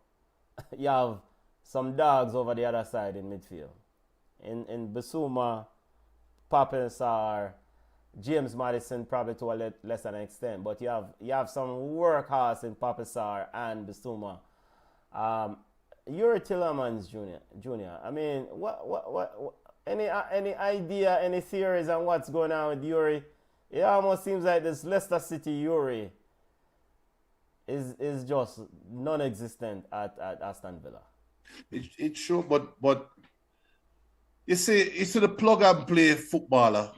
you have some dogs over the other side in midfield. In Basuma, Papensar, James Madison probably to a lesser extent, but you have some workhorse in Papensar and Basuma. Yuri Tillemans Jr. I mean, what any idea, any theories on what's going on with Yuri? It almost seems like this Leicester City Yuri is just non-existent at Aston Villa. It's true, but you see, it's the plug and play footballer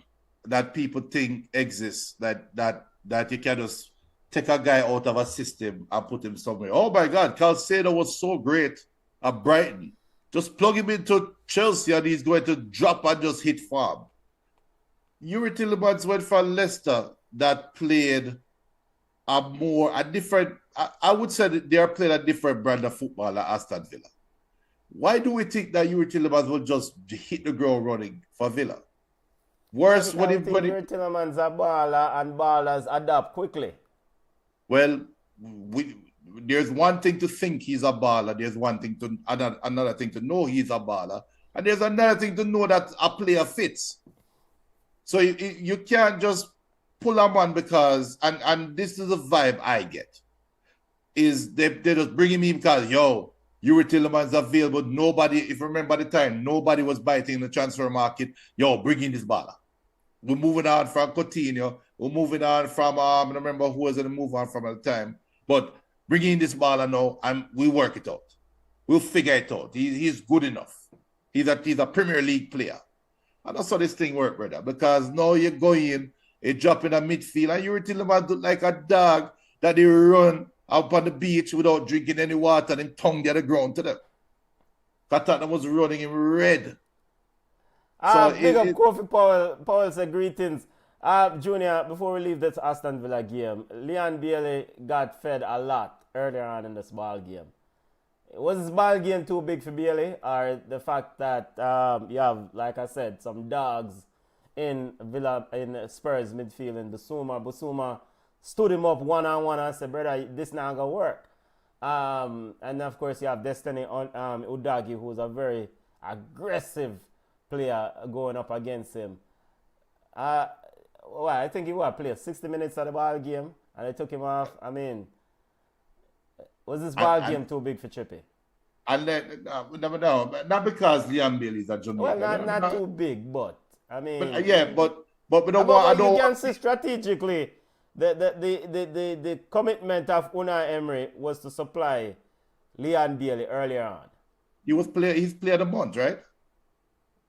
that people think exists, that you can just take a guy out of a system and put him somewhere. Oh my God, Calcedo was so great at Brighton. Just plug him into Chelsea and he's going to drop and just hit form. Yuri Tillemans went for Leicester that played a different, I would say that they are playing a different brand of football at Aston Villa. Why do we think that Yuri Tillemans will just hit the ground running for Villa? Worse when Yuri Tillemans a baller and ballers adapt quickly. Well, there's one thing to think he's a baller. There's one thing to another thing to know he's a baller, and there's another thing to know that a player fits. So you can't just pull a man because and this is the vibe I get is they just bring him in because Yuri Tillemans available. Nobody, if you remember the time, nobody was biting in the transfer market. Bring in this baller. We're moving on from Coutinho. We're moving on from I don't remember who was going to move on from at the time. But bring in this baller now and we work it out. We'll figure it out. He's good enough. He's a Premier League player. And that's how this thing works, brother. Because now you go in, you drop in a midfield, and Yuri Tillemans look like a dog that they run up on the beach without drinking any water and him tongue the ground to them. Katana was running him red. Big up Kofi Powell. Powell said greetings. Junior, before we leave this Aston Villa game, Leon Bailey got fed a lot earlier on in this ball game. Was this ball game too big for Bailey, or the fact that you have, like I said, some dogs in Spurs midfield in Basuma stood him up one-on-one and said, brother, this not gonna work. And of course you have Destiny Udagi, who's a very aggressive player going up against him. I think he played 60 minutes of the ball game and they took him off. I mean, was this ball game too big for Chippy? And then, no, not because Liam Bailey is a Jamaican. Well, not too big, but I mean, but we don't want. You can see strategically the commitment of Unai Emery was to supply Leon Bailey earlier on. He's player of the month, right?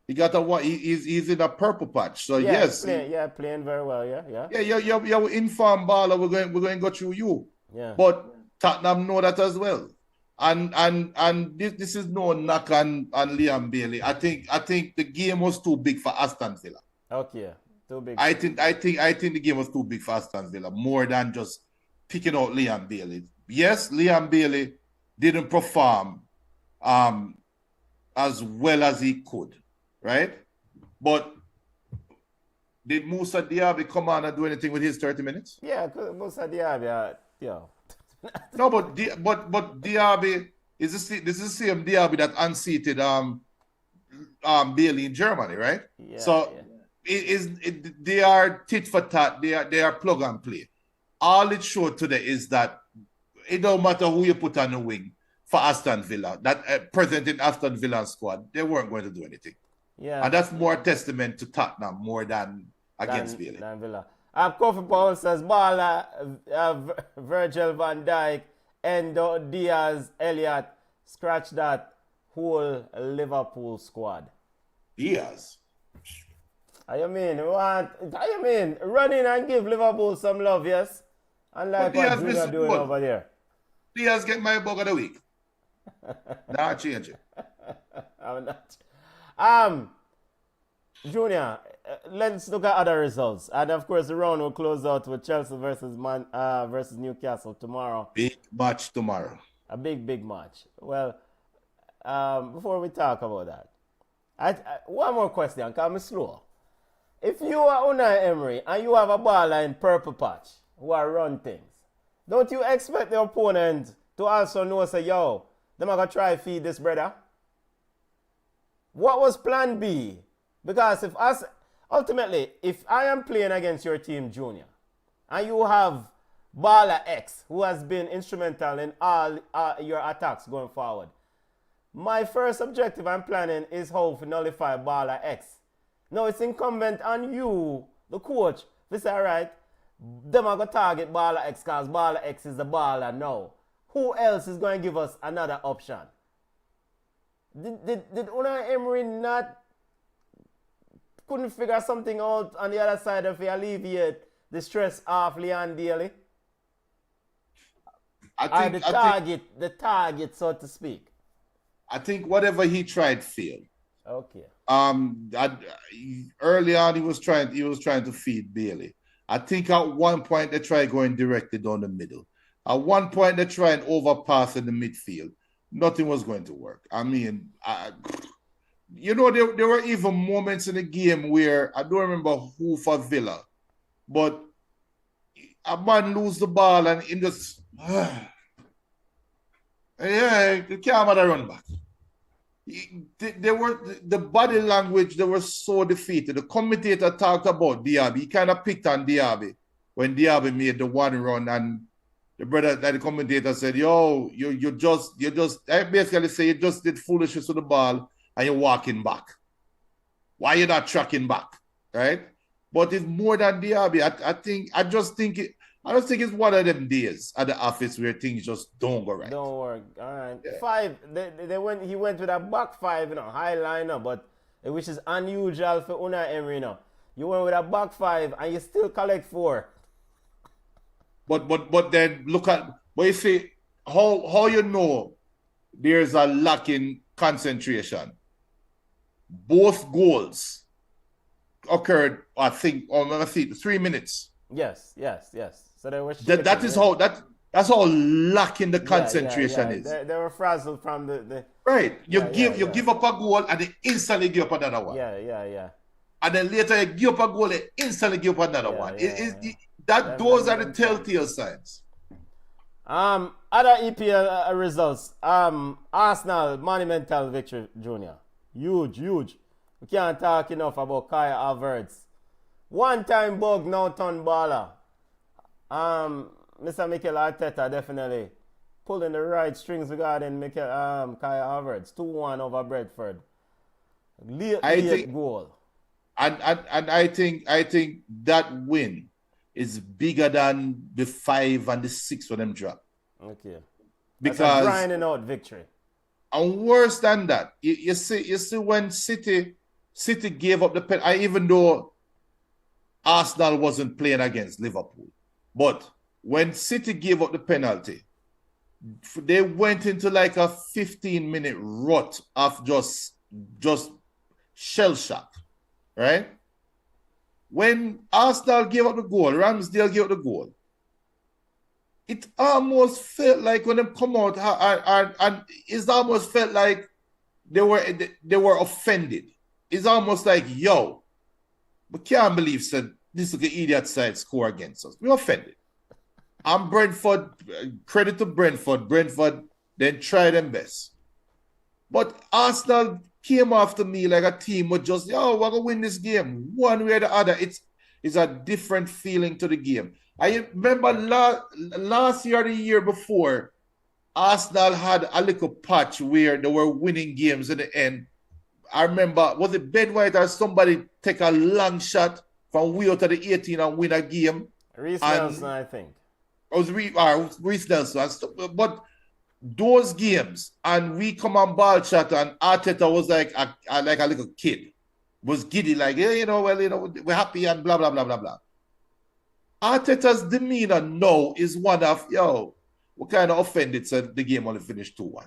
He got he's in a purple patch. So yes, playing very well. Yeah. You're informed baller. We're going to go through you. Yeah. But Tottenham know that as well. And this is no knock on Liam Bailey. I think the game was too big for Aston Villa. Okay, too big. I think the game was too big for Aston Villa, more than just picking out Liam Bailey. Yes, Liam Bailey didn't perform as well as he could, right? But did Moussa Diaby come on and do anything with his 30 minutes? Yeah, because Moussa Diaby, No, but Diaby this is the same Diaby that unseated Bailey in Germany, right? Yeah. So they are tit for tat. They are plug and play. All it showed today is that it don't matter who you put on the wing for Aston Villa, that present in Aston Villa squad, they weren't going to do anything. Yeah, and that's more testament to Tottenham more than against Bailey. Than Villa. Kofi Powell says, Bala, Virgil van Dijk, Endo, Diaz, Elliott, scratch that whole Liverpool squad. Diaz? You mean run in and give Liverpool some love, yes? Unlike Diaz what Junior missed doing goal. over there. Diaz get my bug of the week. Nah, change it. I'm not. Junior, let's look at other results. And of course, the round will close out with Chelsea versus Newcastle tomorrow. Big match tomorrow. A big match. Well, before we talk about that, one more question, because I'm slow. If you are Unai Emery and you have a baller in purple patch who are run things, don't you expect the opponent to also know, say, yo, them are going to try feed this brother? What was plan B? Because ultimately, if I am playing against your team, Junior, and you have baller X, who has been instrumental in all your attacks going forward, my first objective I'm planning is how to nullify baller X. Now it's incumbent on you, the coach, to say, all right, them are going to target baller X because baller X is the baller now. Who else is going to give us another option? Did Unai Emery not couldn't figure something out on the other side of alleviate the stress of Leon Daly? The target, so to speak. I think whatever he tried failed. Okay. Early on he was trying to feed Bailey. I think at one point they tried going directly down the middle. At one point they tried overpass in the midfield. Nothing was going to work. I mean, there were even moments in the game where I don't remember who for Villa, but a man lose the ball and in just you can't have a run back. The body language, they were so defeated. The commentator talked about Diaby. He kind of picked on Diaby when Diaby made the one run, and the commentator said, yo, you just I basically say you just did foolishness with the ball and you're walking back. Why you not tracking back? Right? But it's more than Diaby. I just think it's one of them days at the office where things just don't go right. Don't work. All right. Yeah. Five. He went with a back five, high liner, but which is unusual for Unai Emery. You went with a back five and you still collect 4. But then look at, but you see how you know there's a lack in concentration. Both goals occurred, I think, 3 minutes. Yes. So they were that's how lacking the concentration is. They were frazzled from the right. You give up a goal and they instantly give up another one. Yeah. And then later you give up a goal and instantly give up another one. Those are the telltale signs. Other EPL results. Arsenal monumental victory, Junior. Huge. We can't talk enough about Kai Havertz. One-time bug, now turn baller. Mr. Mikel Arteta definitely pulling the right strings regarding Kai Havertz. 2-1 over Brentford. Late goal. And I think that win is bigger than the 5 and the 6 for them drop. Okay. Because that's a grinding out victory. And worse than that, you see when City gave up the penalty, even though Arsenal wasn't playing against Liverpool, but when City gave up the penalty, they went into like a 15-minute rut of just shell shock, right? When Arsenal gave up the goal, Ramsdale gave up the goal, it almost felt like when they come out, and it almost felt like they were offended. It's almost like, yo, we can't believe this is an idiot side score against us. We're offended. And Brentford, credit to Brentford. Brentford then tried them best. But Arsenal came after me like a team with just, we're going to win this game. One way or the other. It's a different feeling to the game. I remember last year or the year before, Arsenal had a little patch where they were winning games in the end. I remember, was it Ben White or somebody take a long shot from way out of the 18 and win a game? Reece Nelson, I think. It was Reece Nelson. But those games, and we come on ball chat, and Arteta was like a little kid. Was giddy, like, we're happy and blah, blah, blah, blah, blah. Arteta's demeanor now is one of, yo, we're kind of offended so the game only finished 2-1.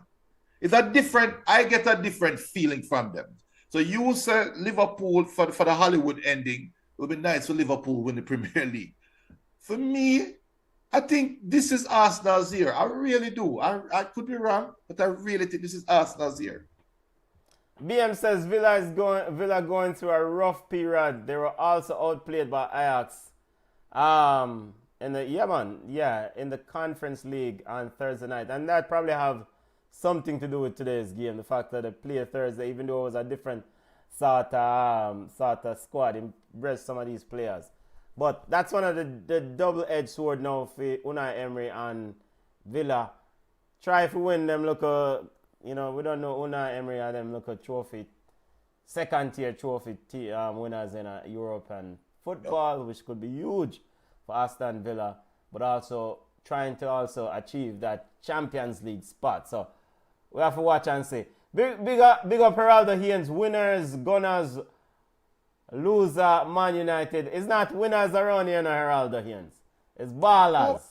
I get a different feeling from them. So you say Liverpool for the Hollywood ending, it would be nice for Liverpool win the Premier League. For me, I think this is Arsenal's year. I really do. I could be wrong, but I really think this is Arsenal's year. BM says Villa going through a rough period. They were also outplayed by Ajax. In the Conference League on Thursday night, and that probably have something to do with today's game. The fact that they play Thursday, even though it was a different sort of squad, impressed some of these players. But that's one of the double-edged sword now for Unai Emery and Villa. Try to win them look we don't know Unai Emery and them look a trophy, second-tier trophy winners in European football, which could be huge for Aston Villa, but also trying to also achieve that Champions League spot. So we have to watch and see. Big up Geraldo Haynes, winners, gunners, loser, Man United. It's not winners around here, no Geraldo Haynes. It's ballers.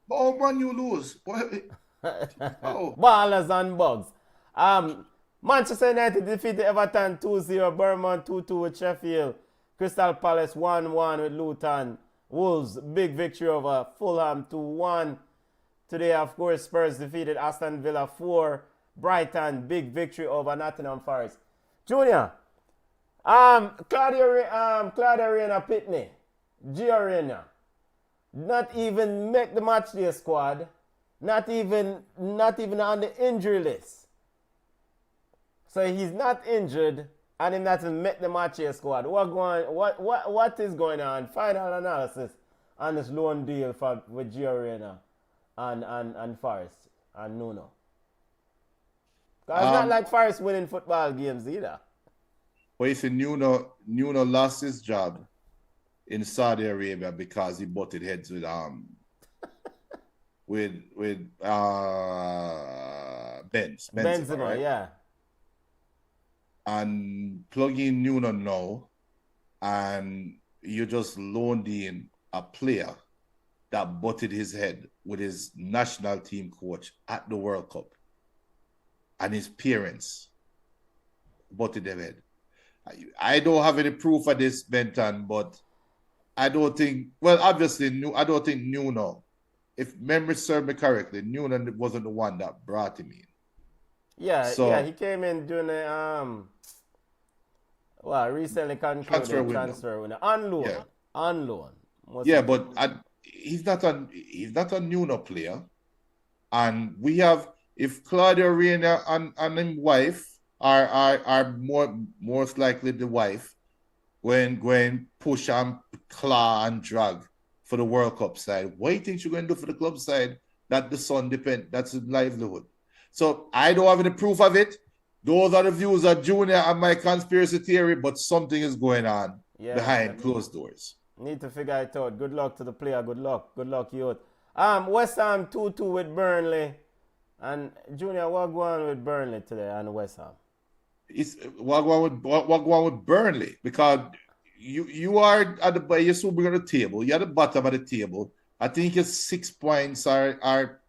Oh man, you lose. Oh. Ballers and bugs. Manchester United defeated Everton 2-0, Bournemouth 2-2 with Sheffield, Crystal Palace 1-1 with Luton, Wolves big victory over Fulham 2-1. Today, of course, Spurs defeated Aston Villa 4, Brighton big victory over Nottingham Forest. Junior, Claudia Reina Pitney, Gio Reyna, not even make the matchday squad, not even on the injury list. So he's not injured and him not even make the matchday squad. What is going on? Final analysis on this loan deal with Gio Reyna and Forest and Nuno. Because it's not like Forest winning football games either. Well, you see, Nuno lost his job in Saudi Arabia because he butted heads with Benzema, right? Yeah. And plug in Nuno now, and you just loaned in a player that butted his head with his national team coach at the World Cup, and his parents butted their head. I don't have any proof of this, Benton, but I don't think, well, obviously, I don't think Nuno, if memory serves me correctly, Nuno wasn't the one that brought him in. Yeah, he came in during the recently concluded transfer window. On loan. Yeah, but he's not a Nuno player. And we have, if Claudio Reyna and his wife are most likely the wife, when push and claw and drag for the World Cup side, what do you think she's going to do for the club side that the son depends, that's his livelihood? So I don't have any proof of it. Those are the views of Junior and my conspiracy theory, but something is going on behind closed doors. Need to figure it out. Good luck to the player. Good luck, youth. West Ham 2-2 with Burnley. And Junior, what going on with Burnley today and West Ham? What going with Burnley? Because you are at the you're so big on the table. You're at the bottom of the table. I think your 6 points are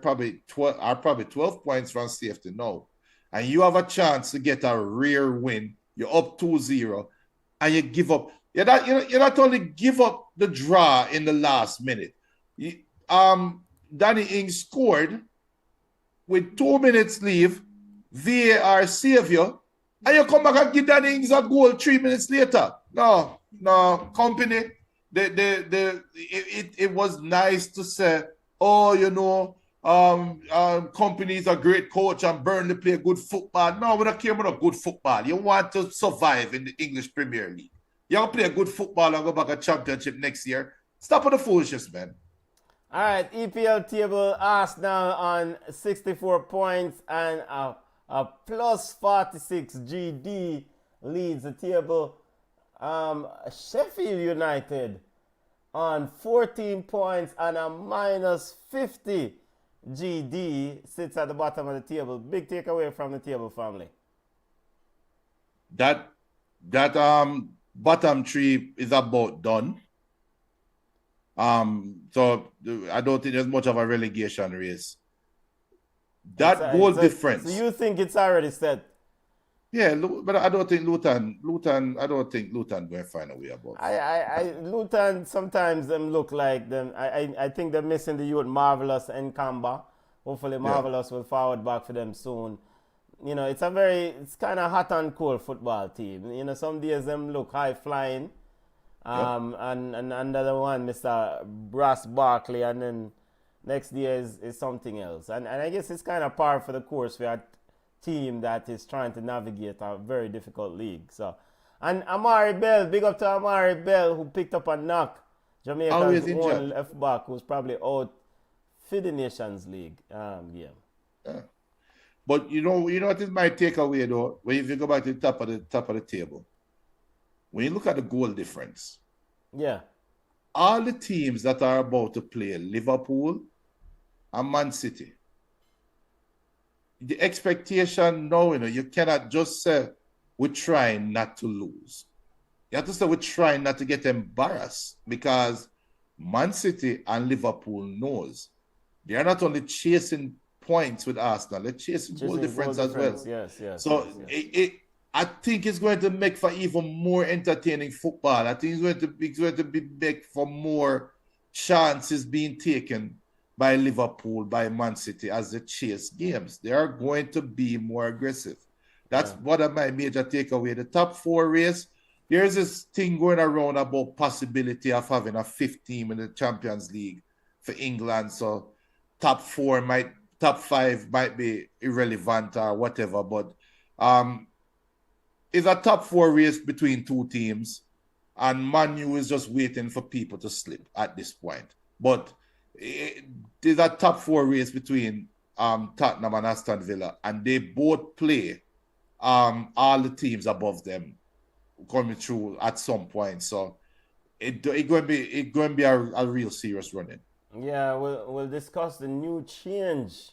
probably 12 points from safety now. And you have a chance to get a rare win. You're up 2-0 and you give up. You're not only give up the draw in the last minute. Danny Ings scored with 2 minutes leave. VAR save you. And you come back and give Danny Ings a goal 3 minutes later. No, company. It was nice to say, Company is a great coach and Burnley play good football. No, we don't care about good football. You want to survive in the English Premier League. You want to play good football and go back a championship next year. Stop with the foolishness, man. All right, EPL table, Arsenal on 64 points and a plus 46 GD leads the table. Sheffield United on 14 points and a minus 50 GD sits at the bottom of the table. Big takeaway from the table, family. That bottom three is about done. So I don't think there's much of a relegation race. That goal So difference. you think it's already set? Yeah, but I don't think I don't think Luton going to find a way above. Luton sometimes them look like them. I think they're missing the youth Marvelous and Kamba. Hopefully Yeah. Marvelous will forward back for them soon. You know, it's kind of hot and cold football team. You know, some days them look high flying, Yep. and another one, Mr. Brass Barkley, and then next day is something else. And I guess it's kind of par for the course for a team that is trying to navigate a very difficult league. So, and Amari Bell, big up to Amari Bell, who picked up a knock. Jamaica's Always own injured. left back, who's probably out for the Nations League game. Yeah. But you know what is my takeaway though? When if you go back to the top of the table, when you look at the goal difference, Yeah. all the teams that are about to play Liverpool and Man City, the expectation now, you cannot just say we're trying not to lose. You have to say we're trying not to get embarrassed because Man City and Liverpool knows they are not only chasing points with Arsenal, they're chasing goal difference as well. Yes. So I think it's going to make for even more entertaining football. I think it's going to be make for more chances being taken by Liverpool, by Man City as they chase games. They are going to be more aggressive. That's one of my major takeaway. The top four race, there's this thing going around about possibility of having a fifth team in the Champions League for England. So top five might be irrelevant or whatever, but it's a top four race between two teams, and Man U is just waiting for people to slip at this point. But there's a top four race between Tottenham and Aston Villa, and they both play all the teams above them coming through at some point. So it's going to be a real serious running. Yeah, we'll discuss the new changes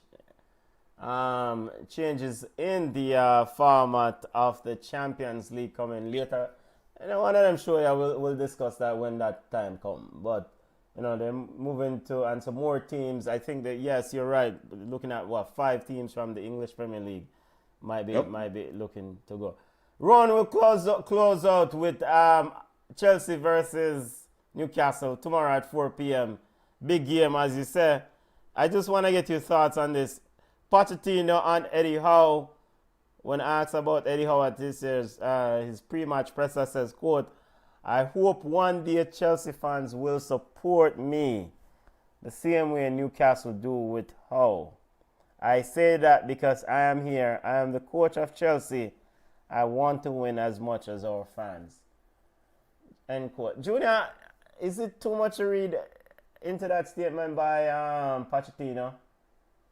in the format of the Champions League coming later. And one of them show you we'll discuss that when that time comes. But they're moving to and some more teams. I think that yes, you're right. Looking at 5 teams from the English Premier League might be looking to go. Ron will close out with Chelsea versus Newcastle tomorrow at 4 p.m. Big game, as you say. I just want to get your thoughts on this. Pochettino and Eddie Howe, when asked about Eddie Howe at this year's his pre-match presser, says, quote, "I hope one day Chelsea fans will support me the same way Newcastle do with Howe. I say that because I am here. I am the coach of Chelsea. I want to win as much as our fans." End quote. Junior, is it too much to read into that statement by Pochettino?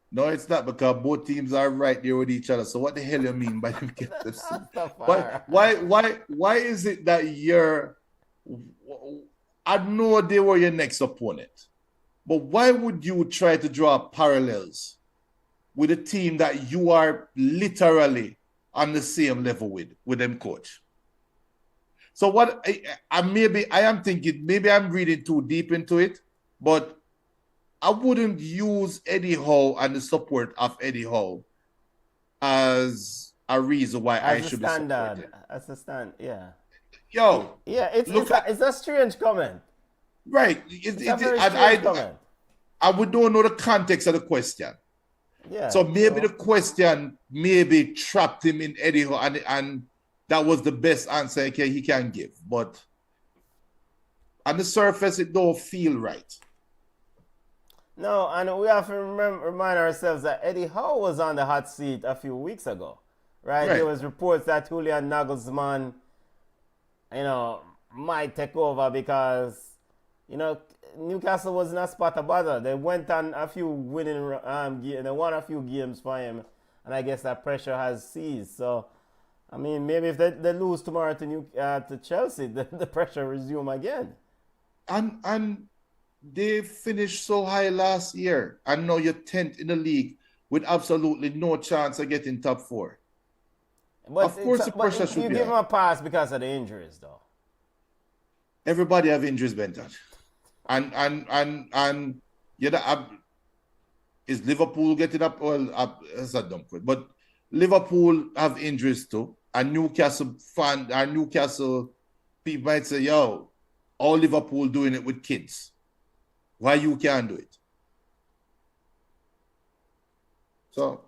No, it's not, because both teams are right there with each other. So what the hell you mean by them get this? Why is it that I know they were your next opponent, but why would you try to draw parallels with a team that you are literally on the same level with them coach? So what I am thinking, maybe I'm reading too deep into it, but I wouldn't use Eddie Howe and the support of Eddie Howe as a reason why I should be supported. As a stand, yeah. Yo, yeah, it's a strange comment. Right. It's a very strange comment. We don't know the context of the question. Yeah. So maybe the question maybe trapped him in Eddie Howe, and that was the best answer he can give. But on the surface, it don't feel right. No, and we have to remind ourselves that Eddie Howe was on the hot seat a few weeks ago, right? There was reports that Julian Nagelsmann, might take over because, Newcastle was in a spot of bother. They went on a few winning games. They won a few games for him, and I guess that pressure has ceased. So, I mean, maybe if they lose tomorrow to Chelsea, the pressure resume again. And they finished so high last year, and now you're 10th in the league with absolutely no chance of getting top 4. But of course, the pressure should be. You give them a pass because of the injuries, though. Everybody have injuries, Benton. And is Liverpool getting up? Well, that's a dumb question. But Liverpool have injuries too. And Newcastle people might say, yo, all Liverpool doing it with kids. Why you can't do it? So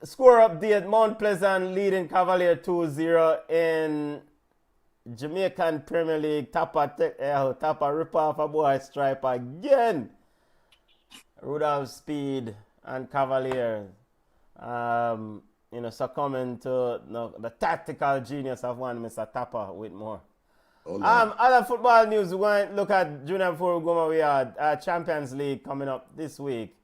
score update, Mount Pleasant leading Cavalier 2-0 in Jamaican Premier League. Tapa rip off a boy stripe again. Rudolph Speed and Cavalier, succumbing to the tactical genius of one Mr. Tapa Whitmore. Other football news, we're going to look at Junior before we go. We had Champions League coming up this week.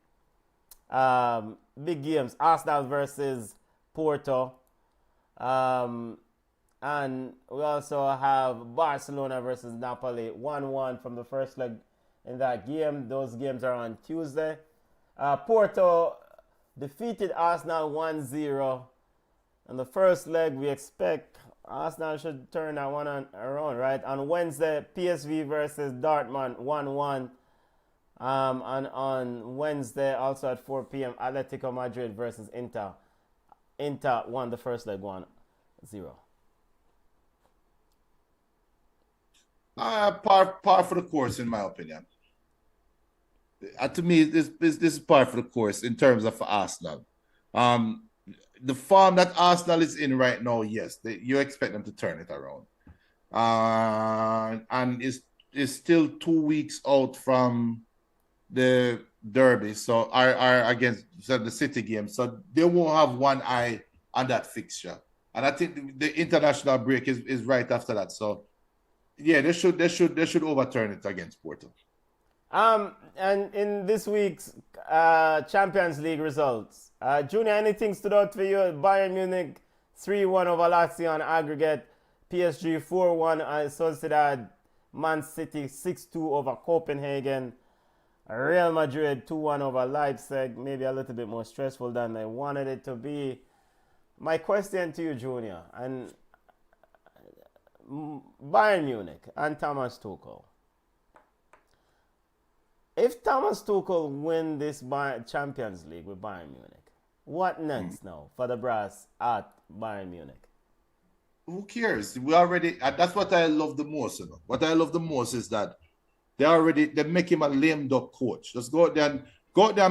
Big games, Arsenal versus Porto. And we also have Barcelona versus Napoli, 1-1 from the first leg in that game. Those games are on Tuesday. Porto defeated Arsenal 1-0. In the first leg, we expect Arsenal should turn that one around, right? On Wednesday, PSV versus Dortmund, 1-1. And on Wednesday, also at 4 p.m., Atletico Madrid versus Inter. Inter won the first leg 1-0. Par for the course, in my opinion. To me, this is par for the course in terms of Arsenal. The form that Arsenal is in right now, yes, you expect them to turn it around. And is still 2 weeks out from the derby, so are against the City game, so they won't have one eye on that fixture. And I think the international break is right after that. So yeah, they should overturn it against Porto. And in this week's Champions League results, Junior, anything stood out for you? Bayern Munich 3-1 over Lazio on aggregate, PSG 4-1 Sociedad, Man City 6-2 over Copenhagen, Real Madrid 2-1 over Leipzig, maybe a little bit more stressful than they wanted it to be. My question to you, Junior, and Bayern Munich and Thomas Tuchel. If Thomas Tuchel win this Champions League with Bayern Munich, what next now for the brass at Bayern Munich? Who cares? We already. That's what I love the most. What I love the most is that they make him a lame duck coach. Just go out there and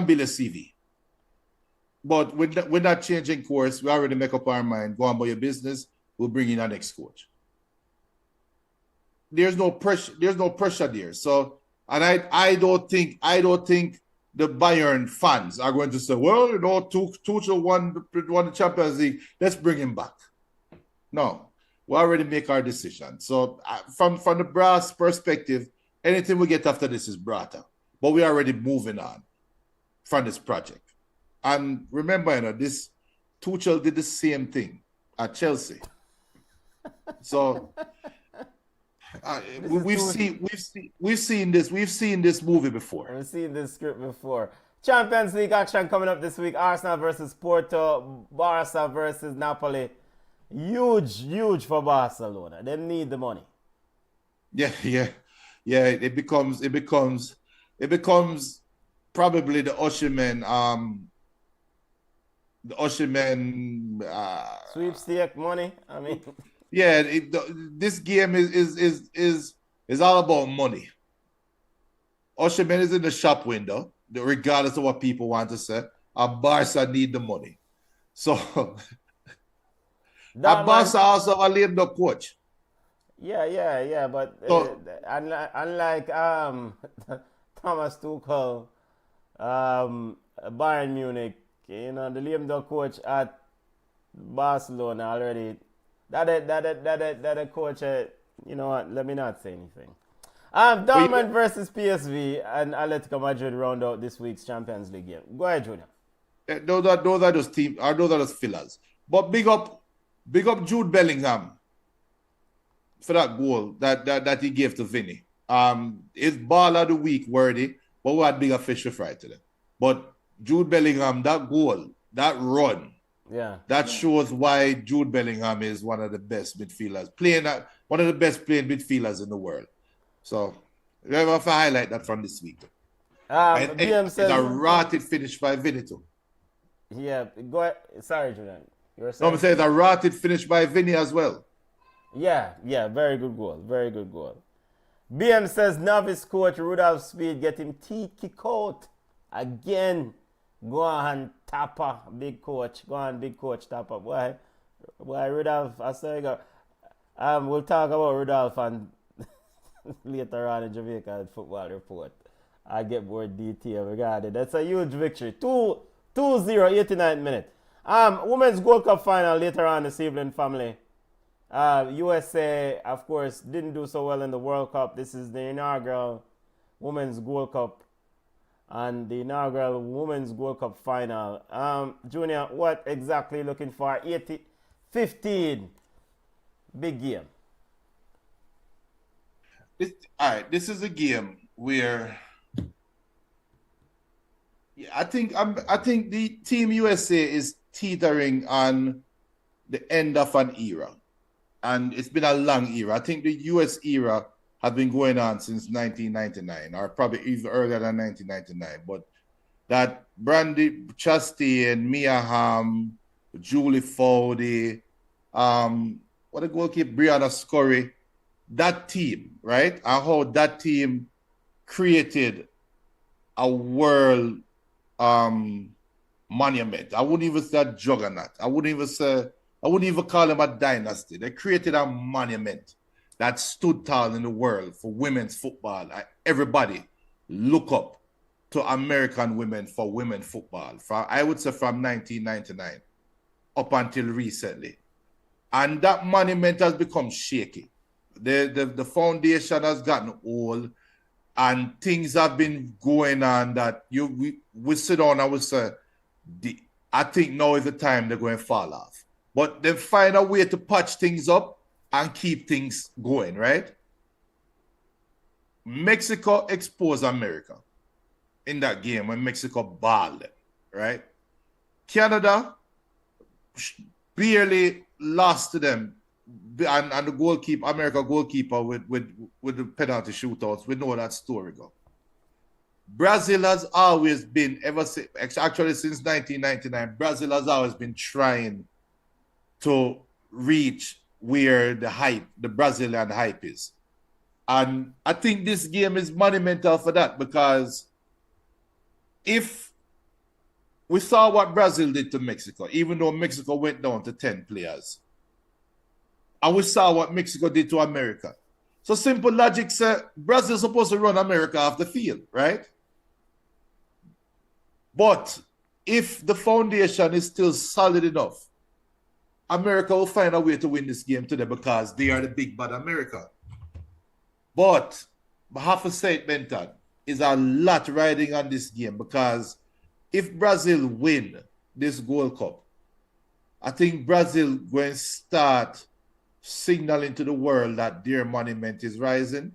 build a CV. But we're not changing course. We already make up our mind. Go on about your business. We'll bring in our next coach. There's no pressure. There's no pressure there. So, and I don't think the Bayern fans are going to say, well, Tuchel won the Champions League. Let's bring him back. No, we already make our decision. So, from the brass perspective, anything we get after this is brought up. But we're already moving on from this project. And remember, this Tuchel did the same thing at Chelsea. So we've seen this movie before. We've seen this script before. Champions League action coming up this week. Arsenal versus Porto, Barca versus Napoli. Huge for Barcelona. They need the money. Yeah. It becomes probably the Osimhen sweepstake money. I mean, yeah. This game is all about money. Osimhen is in the shop window, regardless of what people want to say. Barca need the money, so Barca also have a lame duck coach. Yeah, but unlike Thomas Tuchel, Bayern Munich, the lame duck coach at Barcelona already. That coach, you know what? Let me not say anything. Dortmund versus PSV and Atletico Madrid round out this week's Champions League game. Go ahead, Junior. Those are just teams. Those are just fillers. But big up Jude Bellingham for that goal that he gave to Vinny. It's ball of the week worthy, but we had bigger fish to fry today. But Jude Bellingham, that goal, that run, that shows why Jude Bellingham is one of the best midfielders, one of the best playing midfielders in the world. So we have to highlight that from this week. BM It's says, a rotted finish by Vinny too. yeah, go ahead. Sorry, Julian. You were No, I'm saying? saying it's a rotted finish by Vinny as well. Yeah, very good goal. Very good goal. BM says, novice coach Rudolph Speed get him teeth kick out. Again, go on, Tapper, big coach. Go on, big coach, Tapper. Why, Rudolph, I say, go. We'll talk about Rudolph and later on in Jamaica football report. I get more detail regarding that's a huge victory. 2-0, 89th minute. Women's Gold Cup final later on this evening, family. USA, of course, didn't do so well in the World Cup. This is the inaugural Women's Gold Cup and the inaugural Women's Gold Cup final. Junior, what exactly looking for? 15. Big game. This is a game where I think the Team USA is teetering on the end of an era, and it's been a long era. I think the US era has been going on since 1999, or probably even earlier than 1999. But that Brandy Chastain, Mia Hamm, Julie Foudy, what a goalkeeper, Brianna Scurry, that team, right? And how that team created a world monument. I wouldn't even say a juggernaut. I wouldn't even call them a dynasty. They created a monument that stood tall in the world for women's football. Everybody look up to American women for women's football. I would say from 1999 up until recently. And that monument has become shaky. The foundation has gotten old, and things have been going on that we sit down and we say, I think now is the time they're going to fall off. But they find a way to patch things up and keep things going, right? Mexico exposed America in that game when Mexico balled them, right? Canada barely lost to them, and the goalkeeper, America goalkeeper with the penalty shootouts. We know that story go. Brazil has always been, actually since 1999, Brazil has always been trying to reach where the Brazilian hype is. And I think this game is monumental for that, because if we saw what Brazil did to Mexico, even though Mexico went down to 10 players, and we saw what Mexico did to America. So simple logic says Brazil's supposed to run America off the field, right? But if the foundation is still solid enough, America will find a way to win this game today, because they are the big bad America. But I have to say it, Benton, is a lot riding on this game, because if Brazil win this Gold Cup, I think Brazil going to start signaling to the world that their monument is rising.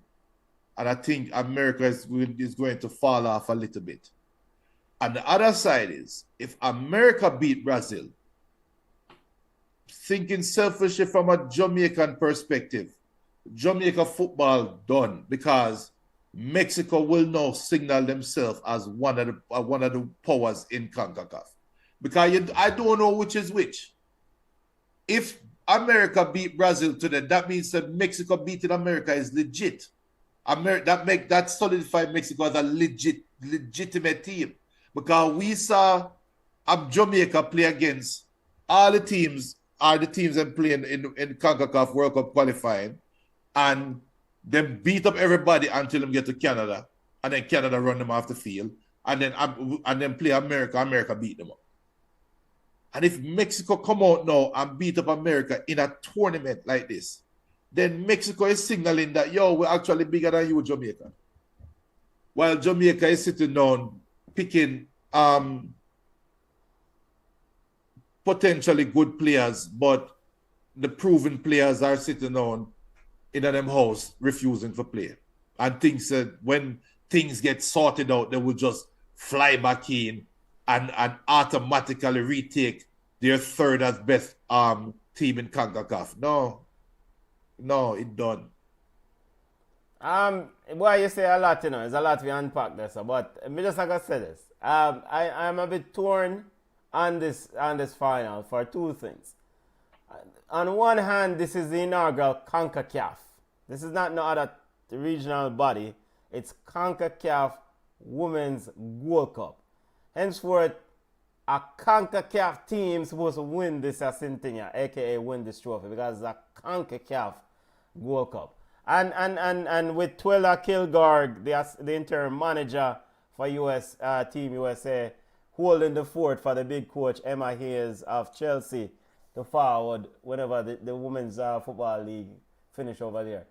And I think America is going to fall off a little bit. And the other side is, if America beat Brazil, thinking selfishly from a Jamaican perspective, Jamaica football done, because Mexico will now signal themselves as one of the powers in CONCACAF. Because I don't know which is which. If America beat Brazil today, that means that Mexico beating America is legit. That solidified Mexico as a legitimate team. Because we saw Jamaica play against all the teams that playing in CONCACAF World Cup qualifying, and then beat up everybody until them get to Canada, and then Canada run them off the field, and then play America. America beat them up. And if Mexico come out now and beat up America in a tournament like this, then Mexico is signaling that, yo, we're actually bigger than you, Jamaica. While Jamaica is sitting down picking potentially good players, but the proven players are sitting down in them house refusing to play. And things when things get sorted out, they will just fly back in and automatically retake their third as best team in CONCACAF. No, it done. Well, you say a lot, you know. There's a lot we unpack there, so, but me just like I said this. I'm a bit torn on this final for two things. On one hand, this is the inaugural CONCACAF. This is not no other regional body. It's CONCACAF Women's World Cup. Henceforth, a CONCACAF team supposed to win this thing, aka win this trophy, because it's a CONCACAF World Cup. And with Twila Kilgore, the interim manager for Team USA, holding the fort for the big coach Emma Hayes of Chelsea to forward whenever the Women's Football League finish over there.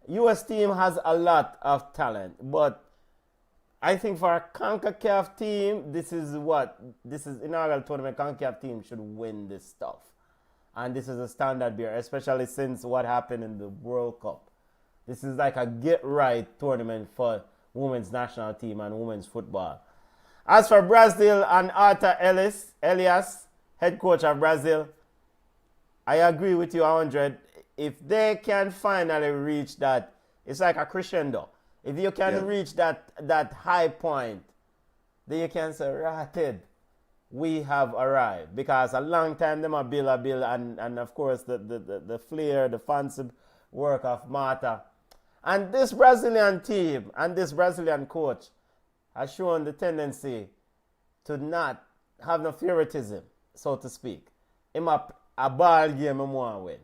US team has a lot of talent, but I think for a CONCACAF team, this is inaugural tournament. CONCACAF team should win this stuff. And this is a standard beer, especially since what happened in the World Cup. This is like a get-right tournament for women's national team and women's football. As for Brazil and Arthur Elias, head coach of Brazil, I agree with you 100. If they can finally reach that, it's like a crescendo. If you can reach that high point, then you can say, right, we have arrived. Because a long time them a build and of course the flair, the fancy work of Marta. And this Brazilian team and this Brazilian coach has shown the tendency to not have no favoritism, so to speak. In a ball game, I want to win.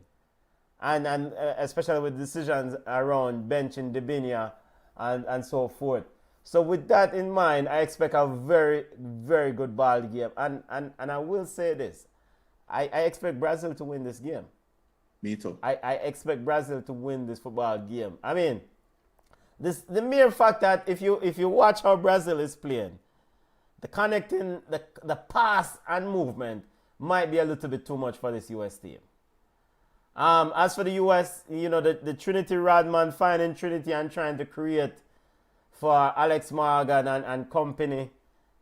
And especially with decisions around benching Dibinia and so forth. So with that in mind, I expect a very, very good ball game. And I will say this. I expect Brazil to win this game. Me too. I expect Brazil to win this football game. I mean, the mere fact that if you watch how Brazil is playing, the connecting, the pass and movement might be a little bit too much for this US team. As for the US, you know, the Trinity Rodman finding Trinity and trying to create for Alex Morgan and company,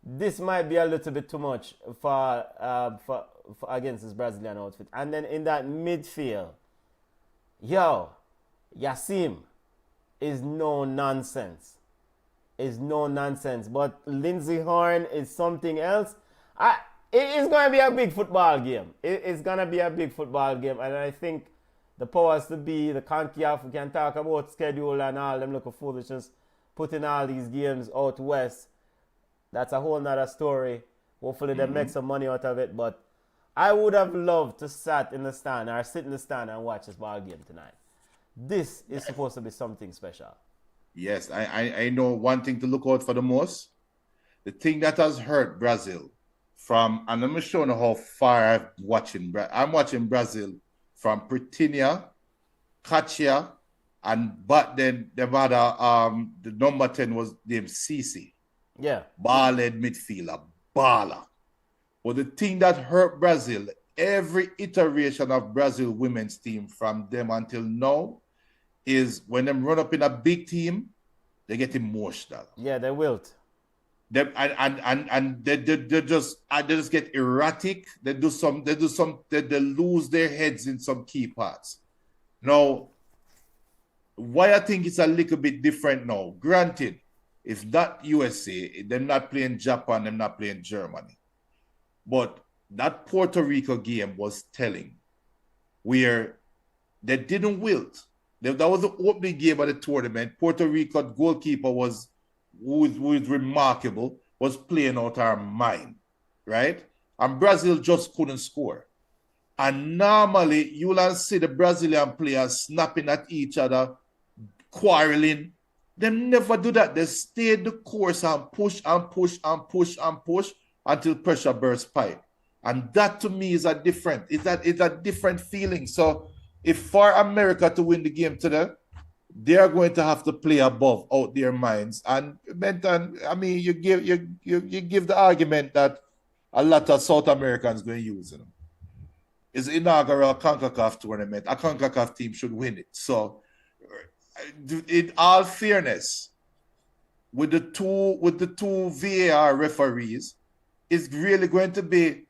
this might be a little bit too much for against this Brazilian outfit. And then in that midfield, Yassim is no nonsense. But Lindsey Horn is something else. It's going to be a big football game. It's going to be a big football game. And I think the powers to be, the CONCACAF, we can talk about schedule and all them look foolishness, putting all these games out west. That's a whole nother story. Hopefully they make some money out of it. But I would have loved to sit in the stand and watch this ball game tonight. This is supposed to be something special. Yes, I know one thing to look out for the most. The thing that has hurt Brazil and I'm showing how far I'm watching Brazil from Pritinia, Katia, but then the number 10 was named Cici. Yeah. Ball-head midfielder, baller. But the thing that hurt Brazil, every iteration of Brazil women's team from them until now, is when them run up in a big team, they get emotional. Yeah, they wilt. They just get erratic. They lose their heads in some key parts. Now, why I think it's a little bit different now. Granted, it's not USA, they're not playing Japan, they're not playing Germany. But that Puerto Rico game was telling, where they didn't wilt. That was the opening game of the tournament. Puerto Rico goalkeeper who was remarkable, was playing out our mind, right? And Brazil just couldn't score. And normally, you'll see the Brazilian players snapping at each other, quarreling. They never do that. They stay the course and push and push and push and push until pressure bursts pipe. And that to me is a different feeling. So if for America to win the game today, they are going to have to play above out their minds. And Benton, I mean, you give the argument that a lot of South Americans going to use it. It's inaugural CONCACAF tournament. A CONCACAF team should win it. So, in all fairness, with the two VAR referees, it's really going to be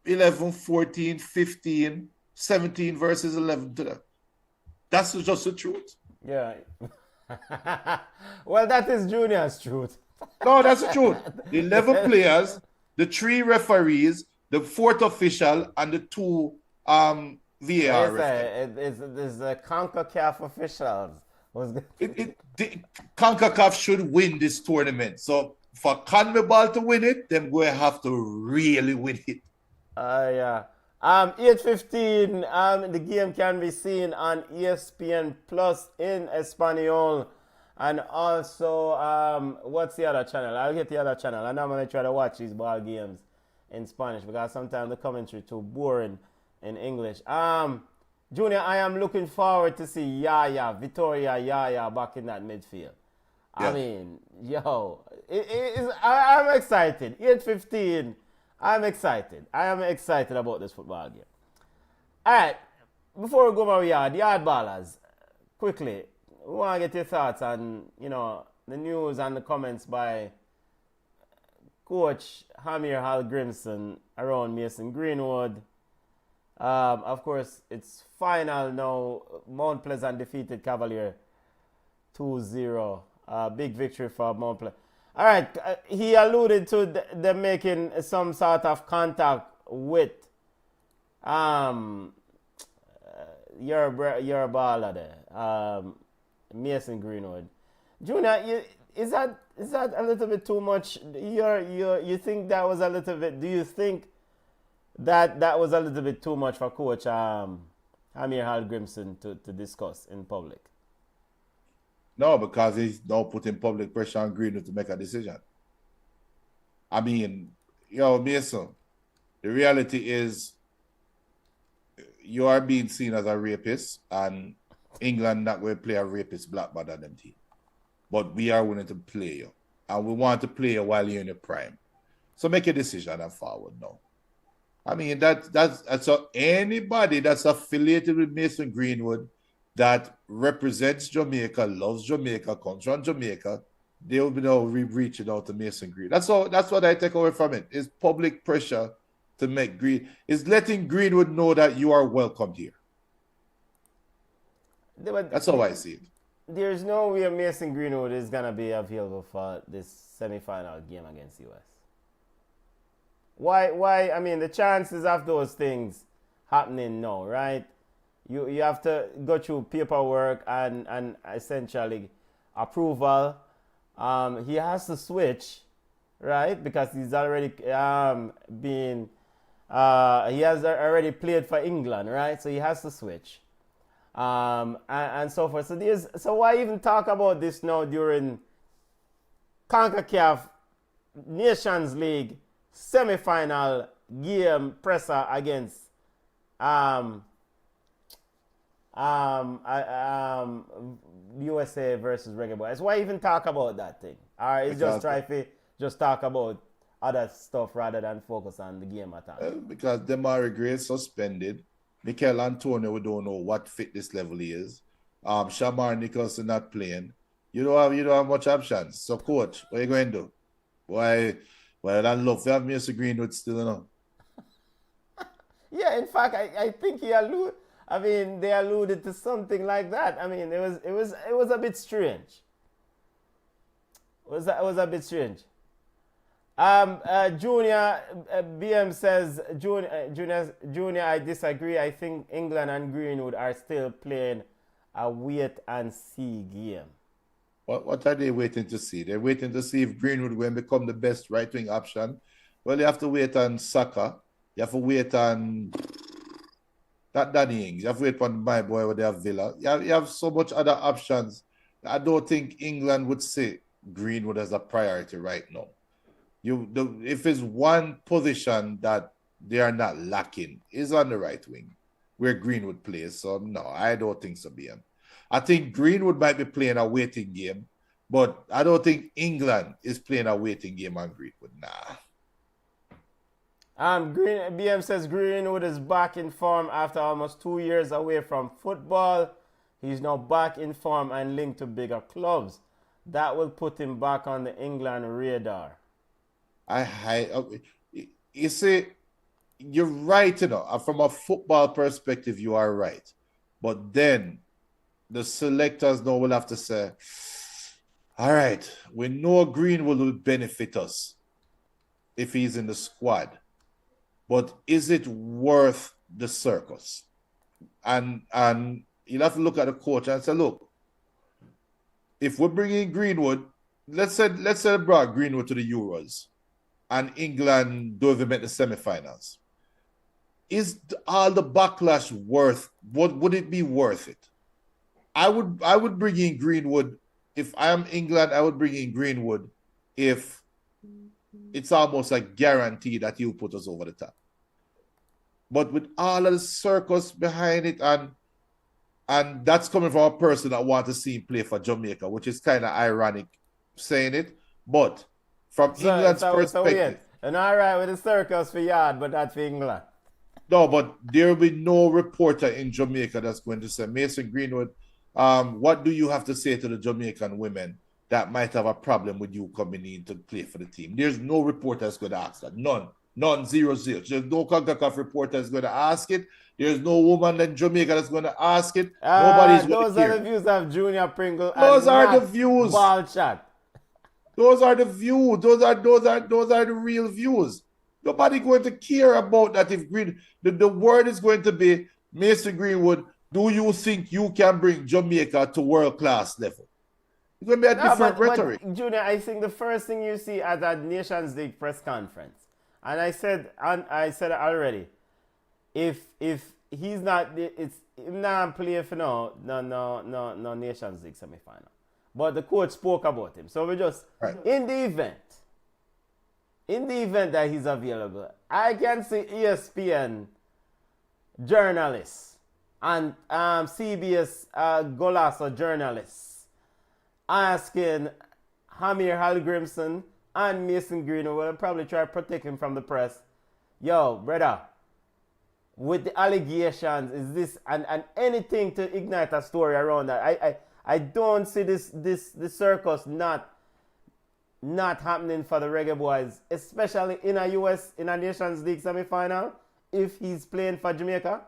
11, 14, 15, 17 versus 11 today. That's just the truth. Yeah. Well, that is Junior's truth. No, that's the truth. The 11 players, the 3 referees, the 4th official, and the 2 VAR referees. It's the CONCACAF officials. The CONCACAF should win this tournament. So for CONMEBOL to win it, then we have to really win it. Yeah. 8:15. The game can be seen on ESPN Plus in Espanol, and also what's the other channel? I'll get the other channel, and I'm gonna try to watch these ball games in Spanish because sometimes the commentary too boring in English. Junior, I am looking forward to see Victoria Yaya back in that midfield. I mean, I'm excited. 8:15. I'm excited. I am excited about this football game. All right. Before we go over yard ballers, quickly, we want to get your thoughts on, the news and the comments by Coach Hamir Hall-Grimson around Mason Greenwood. Of course, it's final now. Mount Pleasant defeated Cavalier 2-0. Big victory for Mount Pleasant. All right, he alluded to them making some sort of contact with your baller there, Mason Greenwood. Junior, is that a little bit too much? You think that was a little bit? Do you think that was a little bit too much for Coach Hamir Hall-Grimson to discuss in public? No, because he's now putting public pressure on Greenwood to make a decision. I mean, Mason, the reality is you are being seen as a rapist, and England not going to play a rapist blackbird on them team. But we are willing to play you, and we want to play you while you're in your prime. So make a decision and forward now. I mean, that's so anybody that's affiliated with Mason Greenwood that represents Jamaica, loves Jamaica, comes from Jamaica, they will be now reaching out to Mason Green. That's what I take away from it. Is public pressure to make is letting Greenwood know that you are welcomed here. That's how I see it. There's no way Mason Greenwood is gonna be available for this semi-final game against US. Why? I mean, the chances of those things happening now, right? You have to go through paperwork and essentially approval. He has to switch, right? Because he's already he has already played for England, right? So he has to switch, and so forth. So why even talk about this now during CONCACAF Nations League semi-final game presser against USA versus Reggae Boys? Why even talk about that thing? Or is just try to just talk about other stuff rather than focus on the game at all? Because Demari Gray suspended. Mikel Antonio, we don't know what fitness level he is. Shamar Nicholson not playing. You don't have much options. So, coach, what are you going to do? Why? Well, I love to have Mr. Greenwood still, Yeah, in fact, I think they alluded to something like that. I mean, it was a bit strange. It was a bit strange. Junior BM says, Junior, I disagree. I think England and Greenwood are still playing a wait and see game. What are they waiting to see? They're waiting to see if Greenwood will become the best right-wing option. Well, you have to wait on Saka. You have to wait on Danny Ings. You have to wait on my boy with their Villa. You have so much other options. I don't think England would say Greenwood as a priority right now. If it's one position that they are not lacking, is on the right wing, where Greenwood plays. So no, I don't think so, BM. I think Greenwood might be playing a waiting game, but I don't think England is playing a waiting game on Greenwood. Nah. BM says Greenwood is back in form after almost 2 years away from football. He's now back in form and linked to bigger clubs. That will put him back on the England radar. You see, you're right, from a football perspective, you are right. But then the selectors now will have to say, all right, we know Greenwood will benefit us if he's in the squad, but is it worth the circus? And you'll have to look at the coach and say, look, if we're bringing Greenwood, let's say I brought Greenwood to the Euros and England don't even make the semifinals. Is all the backlash worth? Would it be worth it? I would bring in Greenwood. If I am England, I would bring in Greenwood if it's almost a guarantee that he'll put us over the top. But with all of the circus behind it, and that's coming from a person that wants to see him play for Jamaica, which is kind of ironic saying it. But from England's perspective... and all right with the circus for yard, but that's for England. No, but there will be no reporter in Jamaica that's going to say, Mason Greenwood, what do you have to say to the Jamaican women that might have a problem with you coming in to play for the team? There's no reporter that's going to ask that. None. 0. There's no CONCACAF reporter that's going to ask it. There's no woman in Jamaica that's going to ask it. Nobody's going to care. Those are the views of Junior Pringle. Those are the views. Ball shot. Those are the views. Those are the real views. Nobody going to care about that if the word is going to be, Mason Greenwood, do you think you can bring Jamaica to world-class level? It's going to be a different rhetoric. But, Junior, I think the first thing you see at that Nations League press conference, and I said already, if he's not, it's not play for no Nations League semi-final. But the coach spoke about him. So we just, in the event that he's available, I can see ESPN journalists and CBS Golasso journalists asking Hamir Hallgrimsson and Mason Greenwood, will probably try to protect him from the press. Yo, brother, with the allegations, is this and anything to ignite a story around that? I don't see this circus not happening for the Reggae Boys, especially in a Nations League semi-final, if he's playing for Jamaica.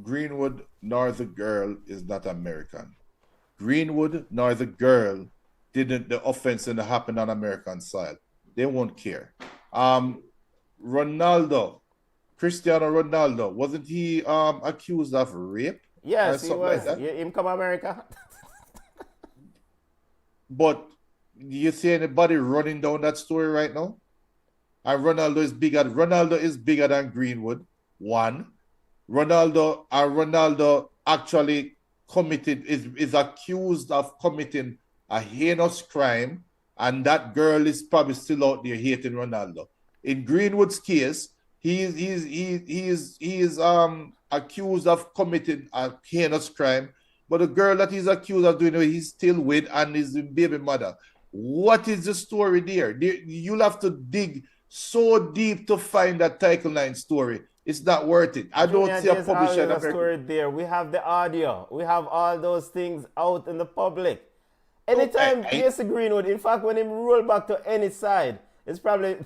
Greenwood nor the girl is not American. Greenwood nor the girl didn't the offense and happen on American soil. They won't care. Cristiano Ronaldo, wasn't he accused of rape? Yes, he was. Like him come America. But you see anybody running down that story right now? And Ronaldo is bigger than Greenwood. One. Ronaldo actually is accused of committing a heinous crime, and that girl is probably still out there hating Ronaldo. In Greenwood's case, he is accused of committing a heinous crime, but the girl that he's accused of doing it, he's still with and is the baby mother. What is the story there? You'll have to dig so deep to find that Title 9 story. It's not worth it. I don't see a publisher. There's story there. We have the audio. We have all those things out in the public. Anytime Mason Greenwood, in fact, when he roll back to any side, it's probably,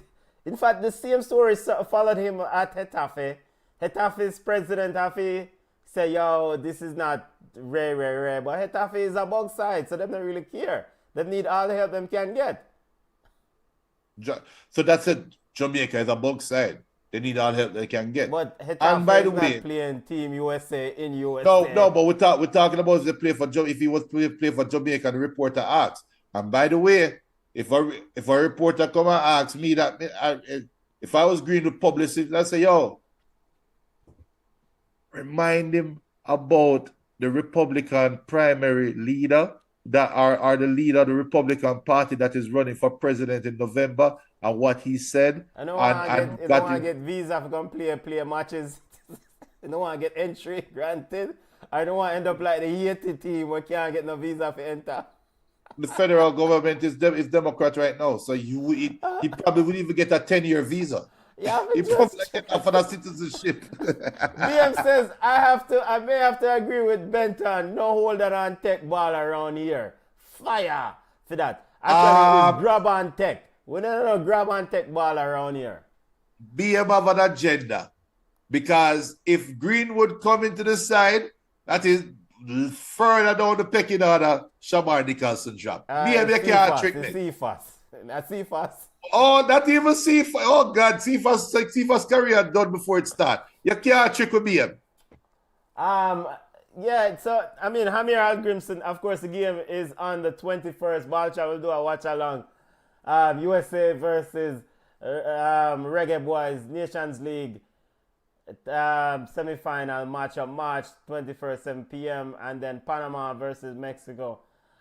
in fact, the same story followed him at Getafe. Getafe's president Hafi say, yo, this is not rare. But Getafe is a bug side, so they don't really care. They need all the help they can get. So that's it. Jamaica is a bug side. They need all the help they can get. But Getafe is not playing Team USA in USA. No, but we're talking about the play for Jamaica. If he was play for Jamaica, the reporter asks. And by the way, if a reporter come and ask me that, if I was Greenwood publicist, I'd say, yo, remind him about the Republican primary leader that are the leader of the Republican Party that is running for president in November and what he said. I don't want to get visa for going to play matches. I don't want to get entry granted. I don't want to end up like the Haiti team where can't get no visa for enter. The federal government is Democrat right now, so he probably wouldn't even get a 10-year visa. Yeah, he probably get that for the citizenship. BM says I may have to agree with Benton. No holder on tech ball around here. Fire for that. Actually, it's grab on tech. We don't know grab on tech ball around here. BM have an agenda, because if Greenwood come into the side, that is further down the pecking order, Shamar Nicholson drop. Maybe you can't trick me. Cephas. Not Cephas. Oh, not even Cephas. Oh, God. Cephas' career done before it start. You can't trick with me. Yeah, so, I mean, Hamir Algrimson, of course, the game is on the 21st. Balcha will do a watch along. USA versus Reggae Boys Nations League semi-final matchup March 21st, 7 p.m. And then Panama versus Mexico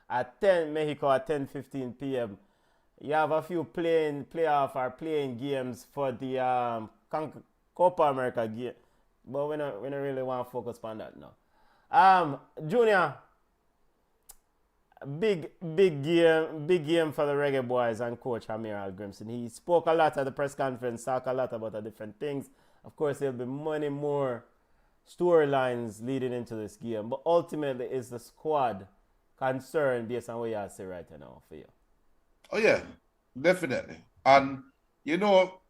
at 10:15 p.m. You have a few playing games for the Copa America game. But we don't really want to focus on that now. Junior, big game for the Reggae Boys and Coach Hamir Algrimson. He spoke a lot at the press conference, talked a lot about the different things. Of course, there'll be many more storylines leading into this game, but ultimately, is the squad concerned based on what you have to say right now for you? Oh, yeah, definitely. And, you know,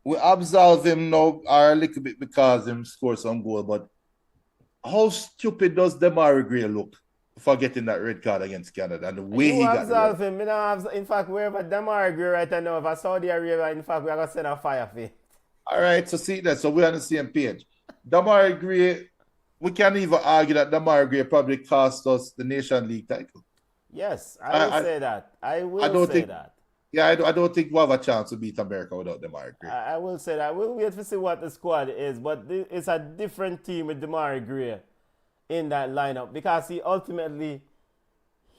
we absolve him now a little bit because him scored some goal, but how stupid does Demari Gray look for getting that red card against Canada and the way he got absolve him. In fact, wherever Demari Gray right now, if I Saudi Arabia, in fact, we're going to send a fire for him. All right, so see that. So we're on the same page. Demari Gray, we can't even argue that Demari Gray probably cost us the Nation League title. Yes, I will say that. I will say that. Yeah, I don't think we have a chance to beat America without Demari Gray. I will say that. We'll wait to see what the squad is, but it's a different team with Demari Gray in that lineup because he ultimately,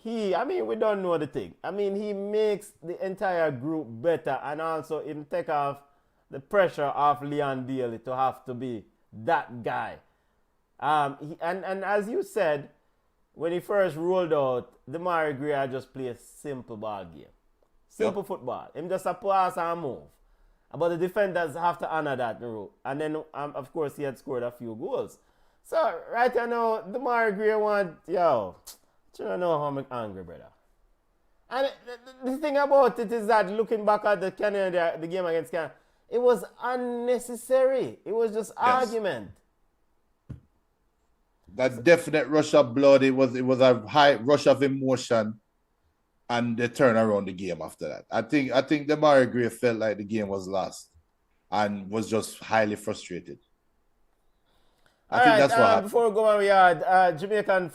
we don't know the thing. I mean, he makes the entire group better and also him take off the pressure off Leon Bailey to have to be that guy. And as you said, when he first rolled out, Demari Gray had just play a simple ball game. Simple football. Him just a pass and move. But the defenders have to honor that rule. And then, of course, he had scored a few goals. So, right now, Demari Gray you don't know how I'm angry, brother. And the thing about it is that looking back at the game against Canada, it was unnecessary. It was just argument. That definite rush of blood. It was a high rush of emotion. And they turn around the game after that. I think Demari Gray felt like the game was lost and was just highly frustrated. I think that's what happened. Before we go on, we had Jamaican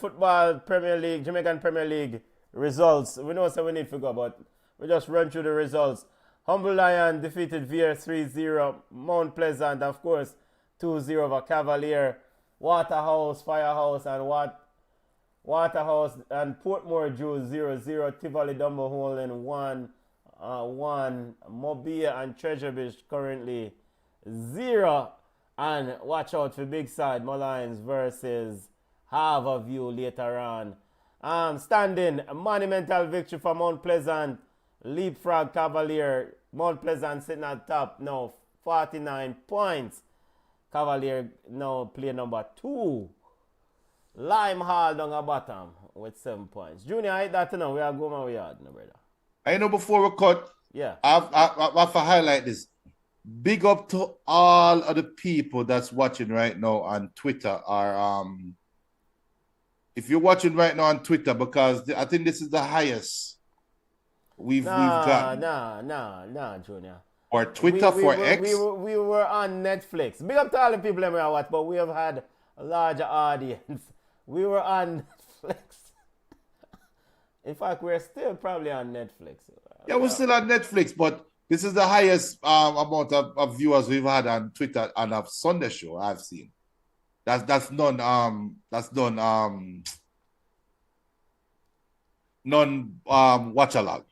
Premier League results. We know so we need to go, but we just run through the results. Humble Lion defeated Veer 3-0. Mount Pleasant, of course, 2-0 over Cavalier. Waterhouse, Firehouse, and Waterhouse and Portmore drew 0-0. Tivoli Dumble in 1-1. Mobile and Treasure Beach currently 0. And watch out for big side Mullines versus Harborview later on. Standing, a monumental victory for Mount Pleasant. Leapfrog Cavalier. Mount Pleasant sitting at top now, 49 points. Cavalier now play number 2. Lime Hall down at bottom with 7 points. Junior, I that now. We are going my yard, no brother. I know before we cut, yeah, I have to highlight this. Big up to all of the people that's watching right now on Twitter. If you're watching right now on Twitter, because I think this is the highest we've got. Nah, Junior. Or Twitter X. We were on Netflix. Big up to all the people that we watch, but we have had a larger audience. We were on Netflix. In fact, we're still probably on Netflix. Yeah, we're still on Netflix, but this is the highest amount of viewers we've had on Twitter on a Sunday show I've seen. That's non watch along.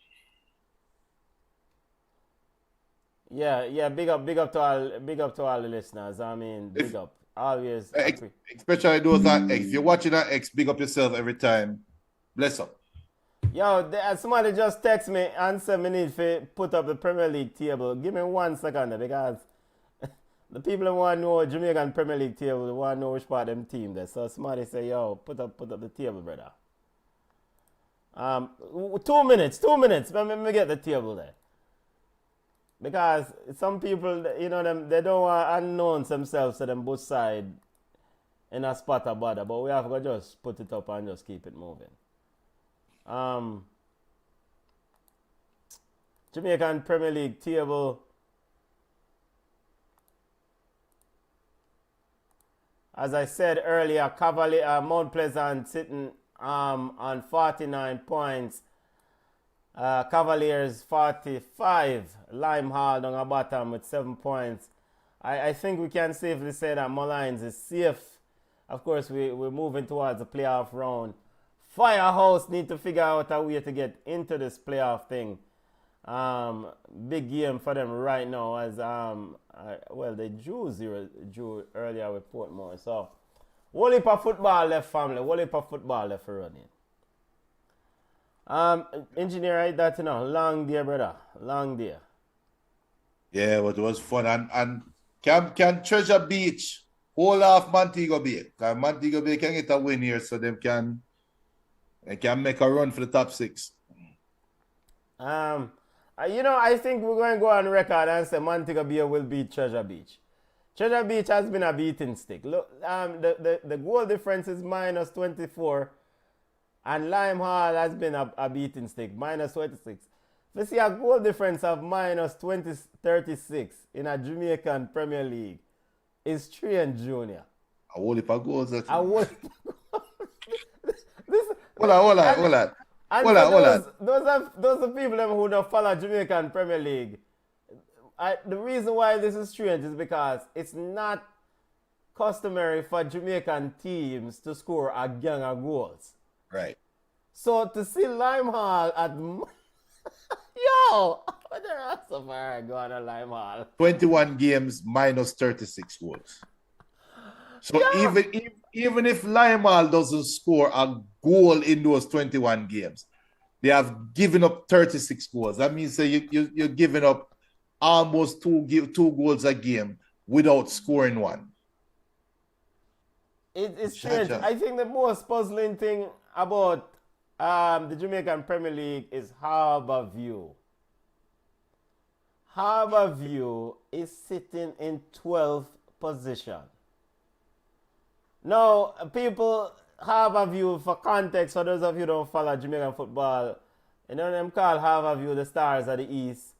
Yeah. Big up to all the listeners. I mean, big up. Always. Especially those on X. If you're watching on X, big up yourself every time. Bless up. Yo, somebody just text me and said me need to put up the Premier League table. Give me 1 second there, because the people who want to know Jamaican Premier League table, they want to know which part of them team there. So somebody say, yo, put up the table, brother. 2 minutes. Let me get the table there. Because some people, you know, they don't want to announce themselves to them both side in a spot of bother, but we have to just put it up and just keep it moving. Jamaican Premier League table. As I said earlier, Mount Pleasant sitting on 49 points. Cavaliers 45. Limehall on the bottom with 7 points. I think we can safely say that Mullines is safe. Of course, we're moving towards the playoff round. Firehouse need to figure out a way to get into this playoff thing. Big game for them right now as they drew earlier with Portmore. So whole heap of football left, family. Whole heap of football left for running. Engineer, right? That long day, brother. Long day. Yeah, but it was fun. And can Treasure Beach hold off Montego Bay? Because Montego Bay can get a win here, so they can make a run for the top 6. I think we're going to go on record and say Montego Bay will beat Treasure Beach. Treasure Beach has been a beating stick. Look, the goal difference is minus 24, and Limehall has been a beating stick, minus 26. Let's see a goal difference of minus 36 in a Jamaican Premier League is Train Junior. A whole heap of goals. A whole Hold on. Those are people who don't follow Jamaican Premier League. The reason why this is strange is because it's not customary for Jamaican teams to score a gang of goals. Right. So to see Limehall at yo, what the rest of our going on Limehall? 21 games minus 36 goals. So Yeah. even if Limehall doesn't score a goal in those 21 games, they have given up 36 goals. That means you're giving up almost two goals a game without scoring one. It's strange. I think the most puzzling thing about the Jamaican Premier League is Harbourview. Harbourview is sitting in 12th position. Now, people, Harbourview, for context, for those of you who don't follow Jamaican football, them call Harbourview the Stars of the East.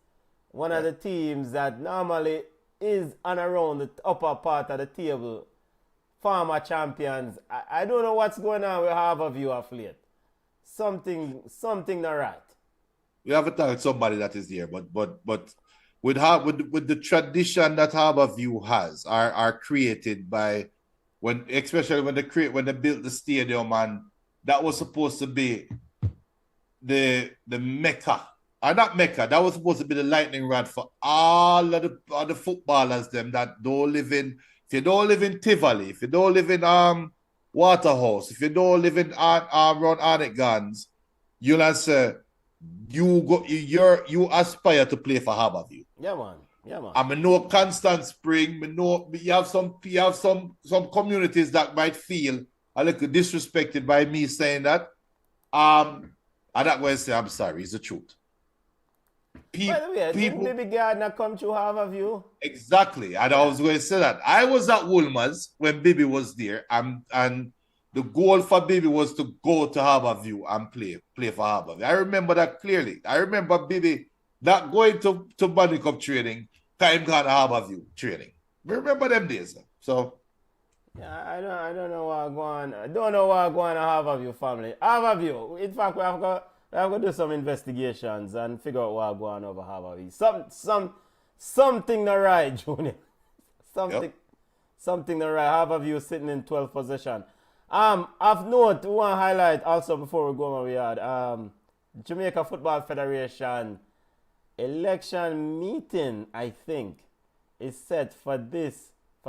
One of the teams that normally is on around the upper part of the table, former champions. I don't know what's going on with Harbourview of late. Something not right. You have to talk to somebody that is there, but with the tradition that Harbourview has are created by especially when they built the stadium, and that was supposed to be the Mecca. Or not Mecca, that was supposed to be the lightning rod for all of the footballers them that don't live in. If you don't live in Tivoli, if you don't live in Waterhouse, if you don't live in around Arnett you'll say you aspire to play for Harbourview. Yeah, man. I know Constant Spring. You have some communities that might feel a little disrespected by me saying that. I'm not going to say I'm sorry. It's the truth. By the way, didn't Baby Gardner come to Harbourview? Exactly. And I was going to say that. I was at Woolmer's when Baby was there, and the goal for Baby was to go to Harbourview and play for Harbourview. I remember that clearly. I remember Baby not going to Bunny Cup training, time gone to Harbourview training. Remember them days. So yeah, I don't know what going. I don't know what going on Harbourview family. Harbourview. In fact, we have to do some investigations and figure out what going on over Harbourview. Something not right, Junior. Something not right. Harbourview sitting in 12th position. Of note, we want to highlight also before we go on, we had Jamaica Football Federation election meeting, I think, is set for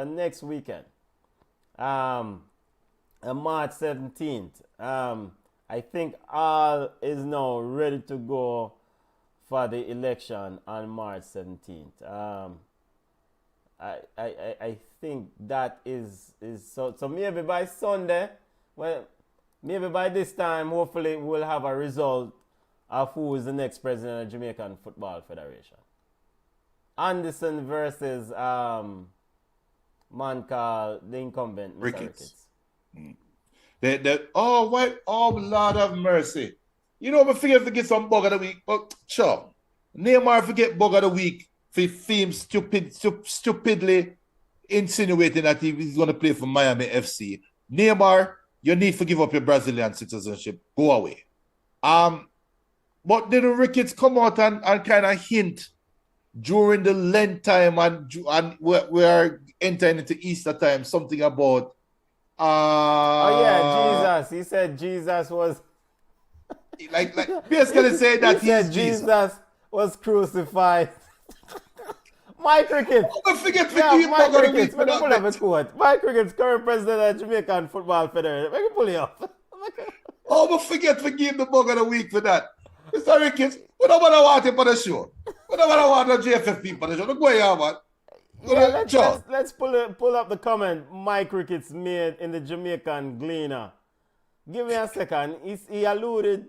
next weekend. March 17th. I think all is now ready to go for the election on March 17th. I think that is so maybe by Sunday, well, maybe by this time, hopefully we'll have a result of who is the next president of Jamaican Football Federation. Anderson versus man called the incumbent, Mr. Ricketts. Oh, what? Oh, Lord have mercy. You know, I forget to get some bug of the week. But sure. Neymar forget bug of the week for theme stupidly insinuating that he's going to play for Miami FC. Neymar, you need to give up your Brazilian citizenship. Go away. But did the Ricketts come out and kind of hint during the Lent time and we are entering into Easter time something about Oh yeah, Jesus. He said Jesus was. like basically say that He he's said Jesus. Jesus was crucified. Mike Ricketts. Oh, I forget to Yeah, give Mike bug of the Ricketts. week. Let me pull up a quote. Mike Ricketts, current president of Jamaican Football Federation. Let me pull you up. Oh, I forget to give the bug of the week for that. Mr. Ricketts, we don't want him for the show. We don't want the JFF people for the show. Don't go here, man. Yeah, let's pull up the comment Mike Ricketts made in the Jamaican Gleaner. Give me a second. He alluded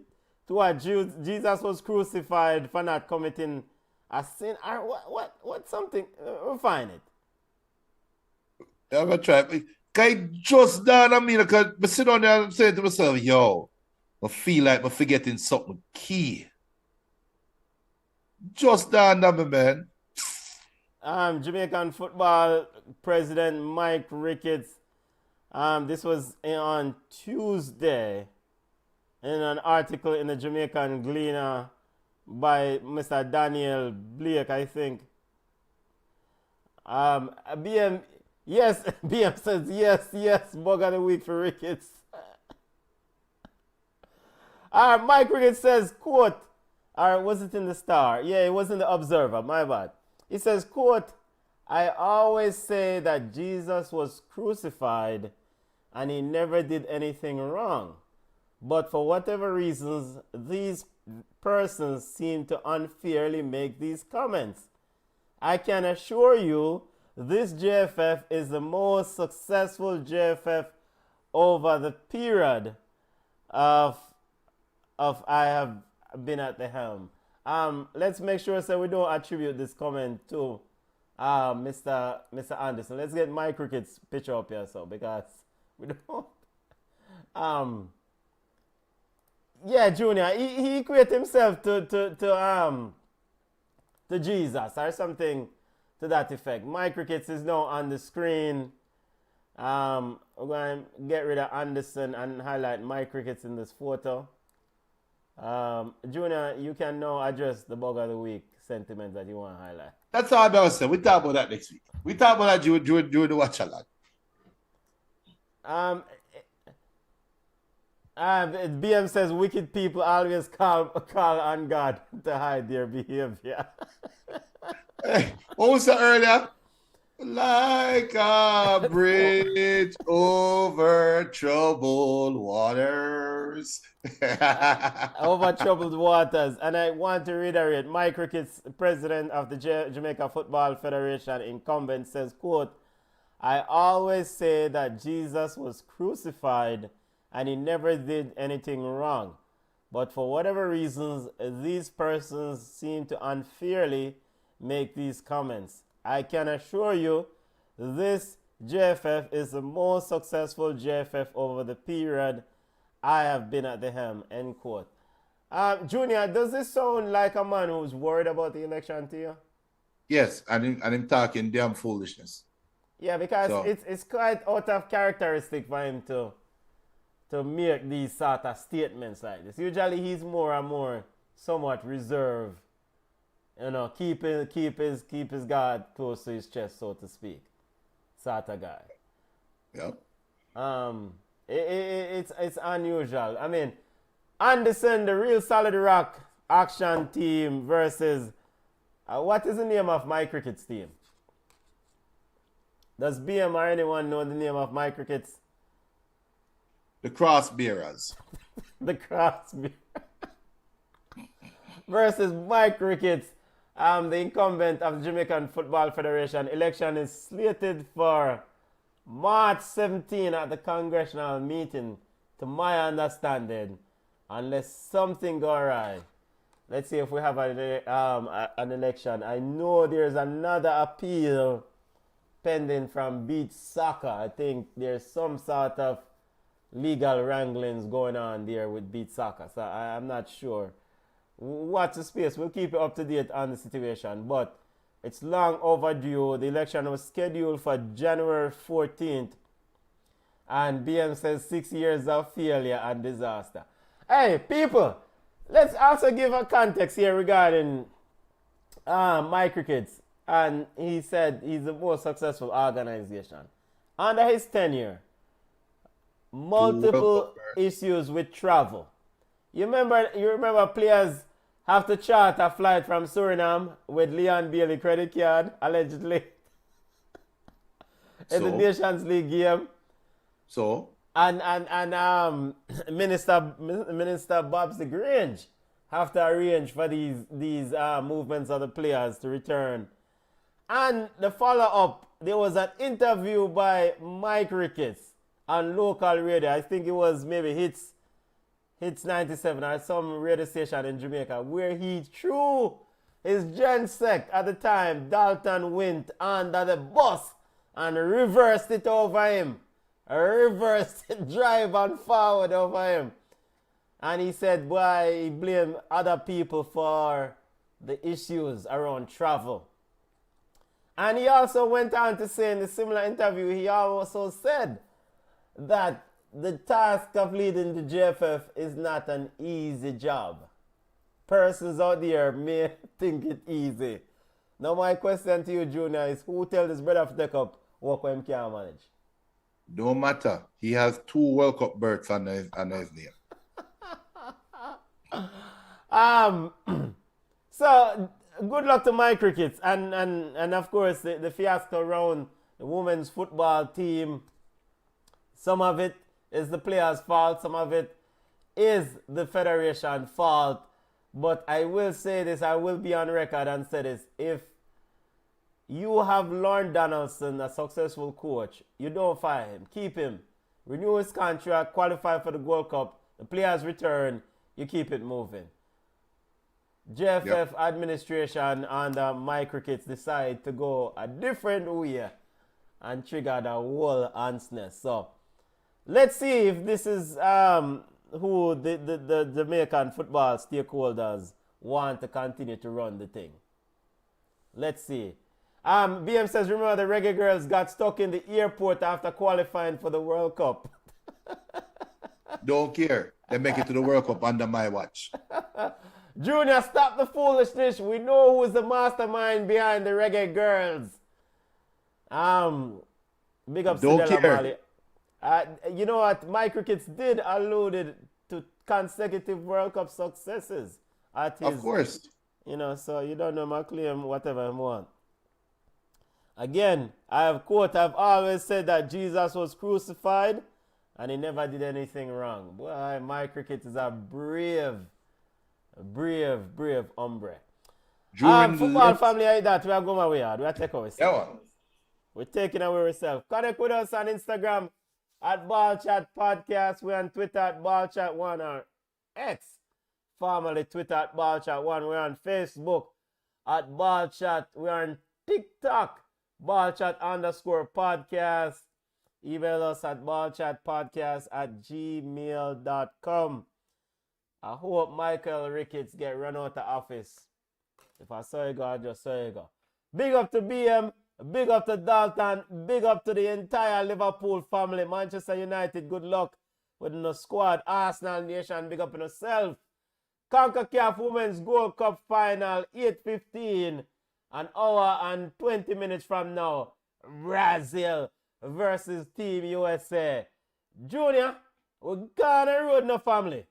to what Jesus was crucified for not committing a sin. Or what something? We'll find it. I'm going to try. Can just down on me because I sit down there and saying to myself, yo, I feel like I'm forgetting something key. Just down on me, man. Jamaican football president Mike Ricketts. This was on Tuesday in an article in the Jamaican Gleaner by Mr. Daniel Blake, I think. BM, yes, BM says yes, bug of the week for Ricketts. Mike Ricketts says, quote, was it in the Star? Yeah, it was in the Observer, my bad. He says, quote, I always say that Jesus was crucified and he never did anything wrong. But for whatever reasons, these persons seem to unfairly make these comments. I can assure you this JFF is the most successful JFF over the period of I have been at the helm. Let's make sure so we don't attribute this comment to Mr. Anderson. Let's get Mike Ricketts' picture up here, so because we don't. Yeah, Junior, he equated himself to Jesus or something to that effect. Mike Ricketts is now on the screen. We're going to get rid of Anderson and highlight Mike Ricketts in this photo. Junior, you can now address the bug of the week sentiment that you want to highlight. That's all I was saying. We talk about that next week. We talk about that during the watch along. BM says wicked people always call on God to hide their behavior. Hey, what was that earlier? Like a bridge over troubled waters. Over troubled waters. And I want to reiterate, Mike Ricketts, president of the Jamaica Football Federation, incumbent, says, quote, I always say that Jesus was crucified and he never did anything wrong. But for whatever reasons, these persons seem to unfairly make these comments. I can assure you this JFF is the most successful JFF over the period I have been at the helm, end quote. Junior, does this sound like a man who's worried about the election to you? Yes, and him talking damn foolishness. Yeah, because it's quite out of characteristic for him to make these sort of statements like this. Usually he's more and more somewhat reserved. You know, keep his guard close to his chest, so to speak. Sort of guy. Yep. It's unusual. I mean, Anderson, the real solid rock action team versus what is the name of Mike Ricketts' team? Does BM or anyone know the name of Mike Ricketts? The Cross Bearers. The Cross Bearers. Versus Mike Ricketts. The incumbent of the Jamaican Football Federation. Election is slated for March 17 at the congressional meeting, to my understanding, unless something go awry. Let's see if we have an election. I know there's another appeal pending from Beach Soccer. I think there's some sort of legal wranglings going on there with Beat Soccer. So I'm not sure. Watch the space. We'll keep you up to date on the situation. But it's long overdue. The election was scheduled for January 14th. And BM says 6 years of failure and disaster. Hey, people, let's also give a context here regarding Mike Ricketts. And he said he's the most successful organization. Under his tenure, multiple issues with travel. You remember players have to chart a flight from Suriname with Leon Bailey credit card, allegedly, in the Nations League game. So? And Minister Bobsy Grange have to arrange for these movements of the players to return. And the follow-up, there was an interview by Mike Ricketts on local radio. I think it was maybe Hits 97 or some radio station in Jamaica, where he threw his gensec at the time, Dalton Wint, under the bus and reversed it over him. Reversed it, drive and forward over him. And he said, boy, he blamed other people for the issues around travel. And he also went on to say in a similar interview, he also said that the task of leading the JFF is not an easy job. Persons out there may think it easy. Now my question to you, Junior, is who tell this brother to take up work when he can't manage? No matter. He has 2 World Cup berths on his name. So good luck to Mike Ricketts and of course the fiasco around the women's football team. Some of it is the players' fault, some of it is the federation's fault. But I will say this, I will be on record and say this. If you have Lorne Donaldson, a successful coach, you don't fire him. Keep him. Renew his contract, qualify for the World Cup. The players return, you keep it moving. JFF administration under Mike Ricketts decide to go a different way and trigger the whole ansness. So let's see if this is who the Jamaican football stakeholders want to continue to run the thing. Let's see. BM says, remember the Reggae Girls got stuck in the airport after qualifying for the World Cup. Don't care. They make it to the World Cup under my watch. Junior, stop the foolishness. We know who is the mastermind behind the Reggae Girls. Big up Don't Sidela care. Mali. You know what? Mike Ricketts did allude to consecutive World Cup successes. At his, of course. You know, so you don't know my claim, whatever I want. Again, I've always said that Jesus was crucified and he never did anything wrong. Boy, Mike Ricketts is a brave hombre. Football family like that, we are going away. We are taking ourselves. Yeah. We're taking away ourselves. Connect with us on Instagram at BallChat Podcast. We're on Twitter at BallChat1 or X, formerly Twitter at BallChat1. We're on Facebook at BallChat. We're on TikTok, BallChat_podcast. Email us at ballchatpodcast@gmail.com. I hope Michael Ricketts get run out of office. If I saw you go, I just saw you go. Big up to BM, big up to Dalton, big up to the entire Liverpool family. Manchester United, good luck with the squad. Arsenal Nation, big up in yourself. CONCACAF Women's Gold Cup Final, 8:15, an hour and 20 minutes from now. Brazil versus Team USA. Junior, we're gonna road no family.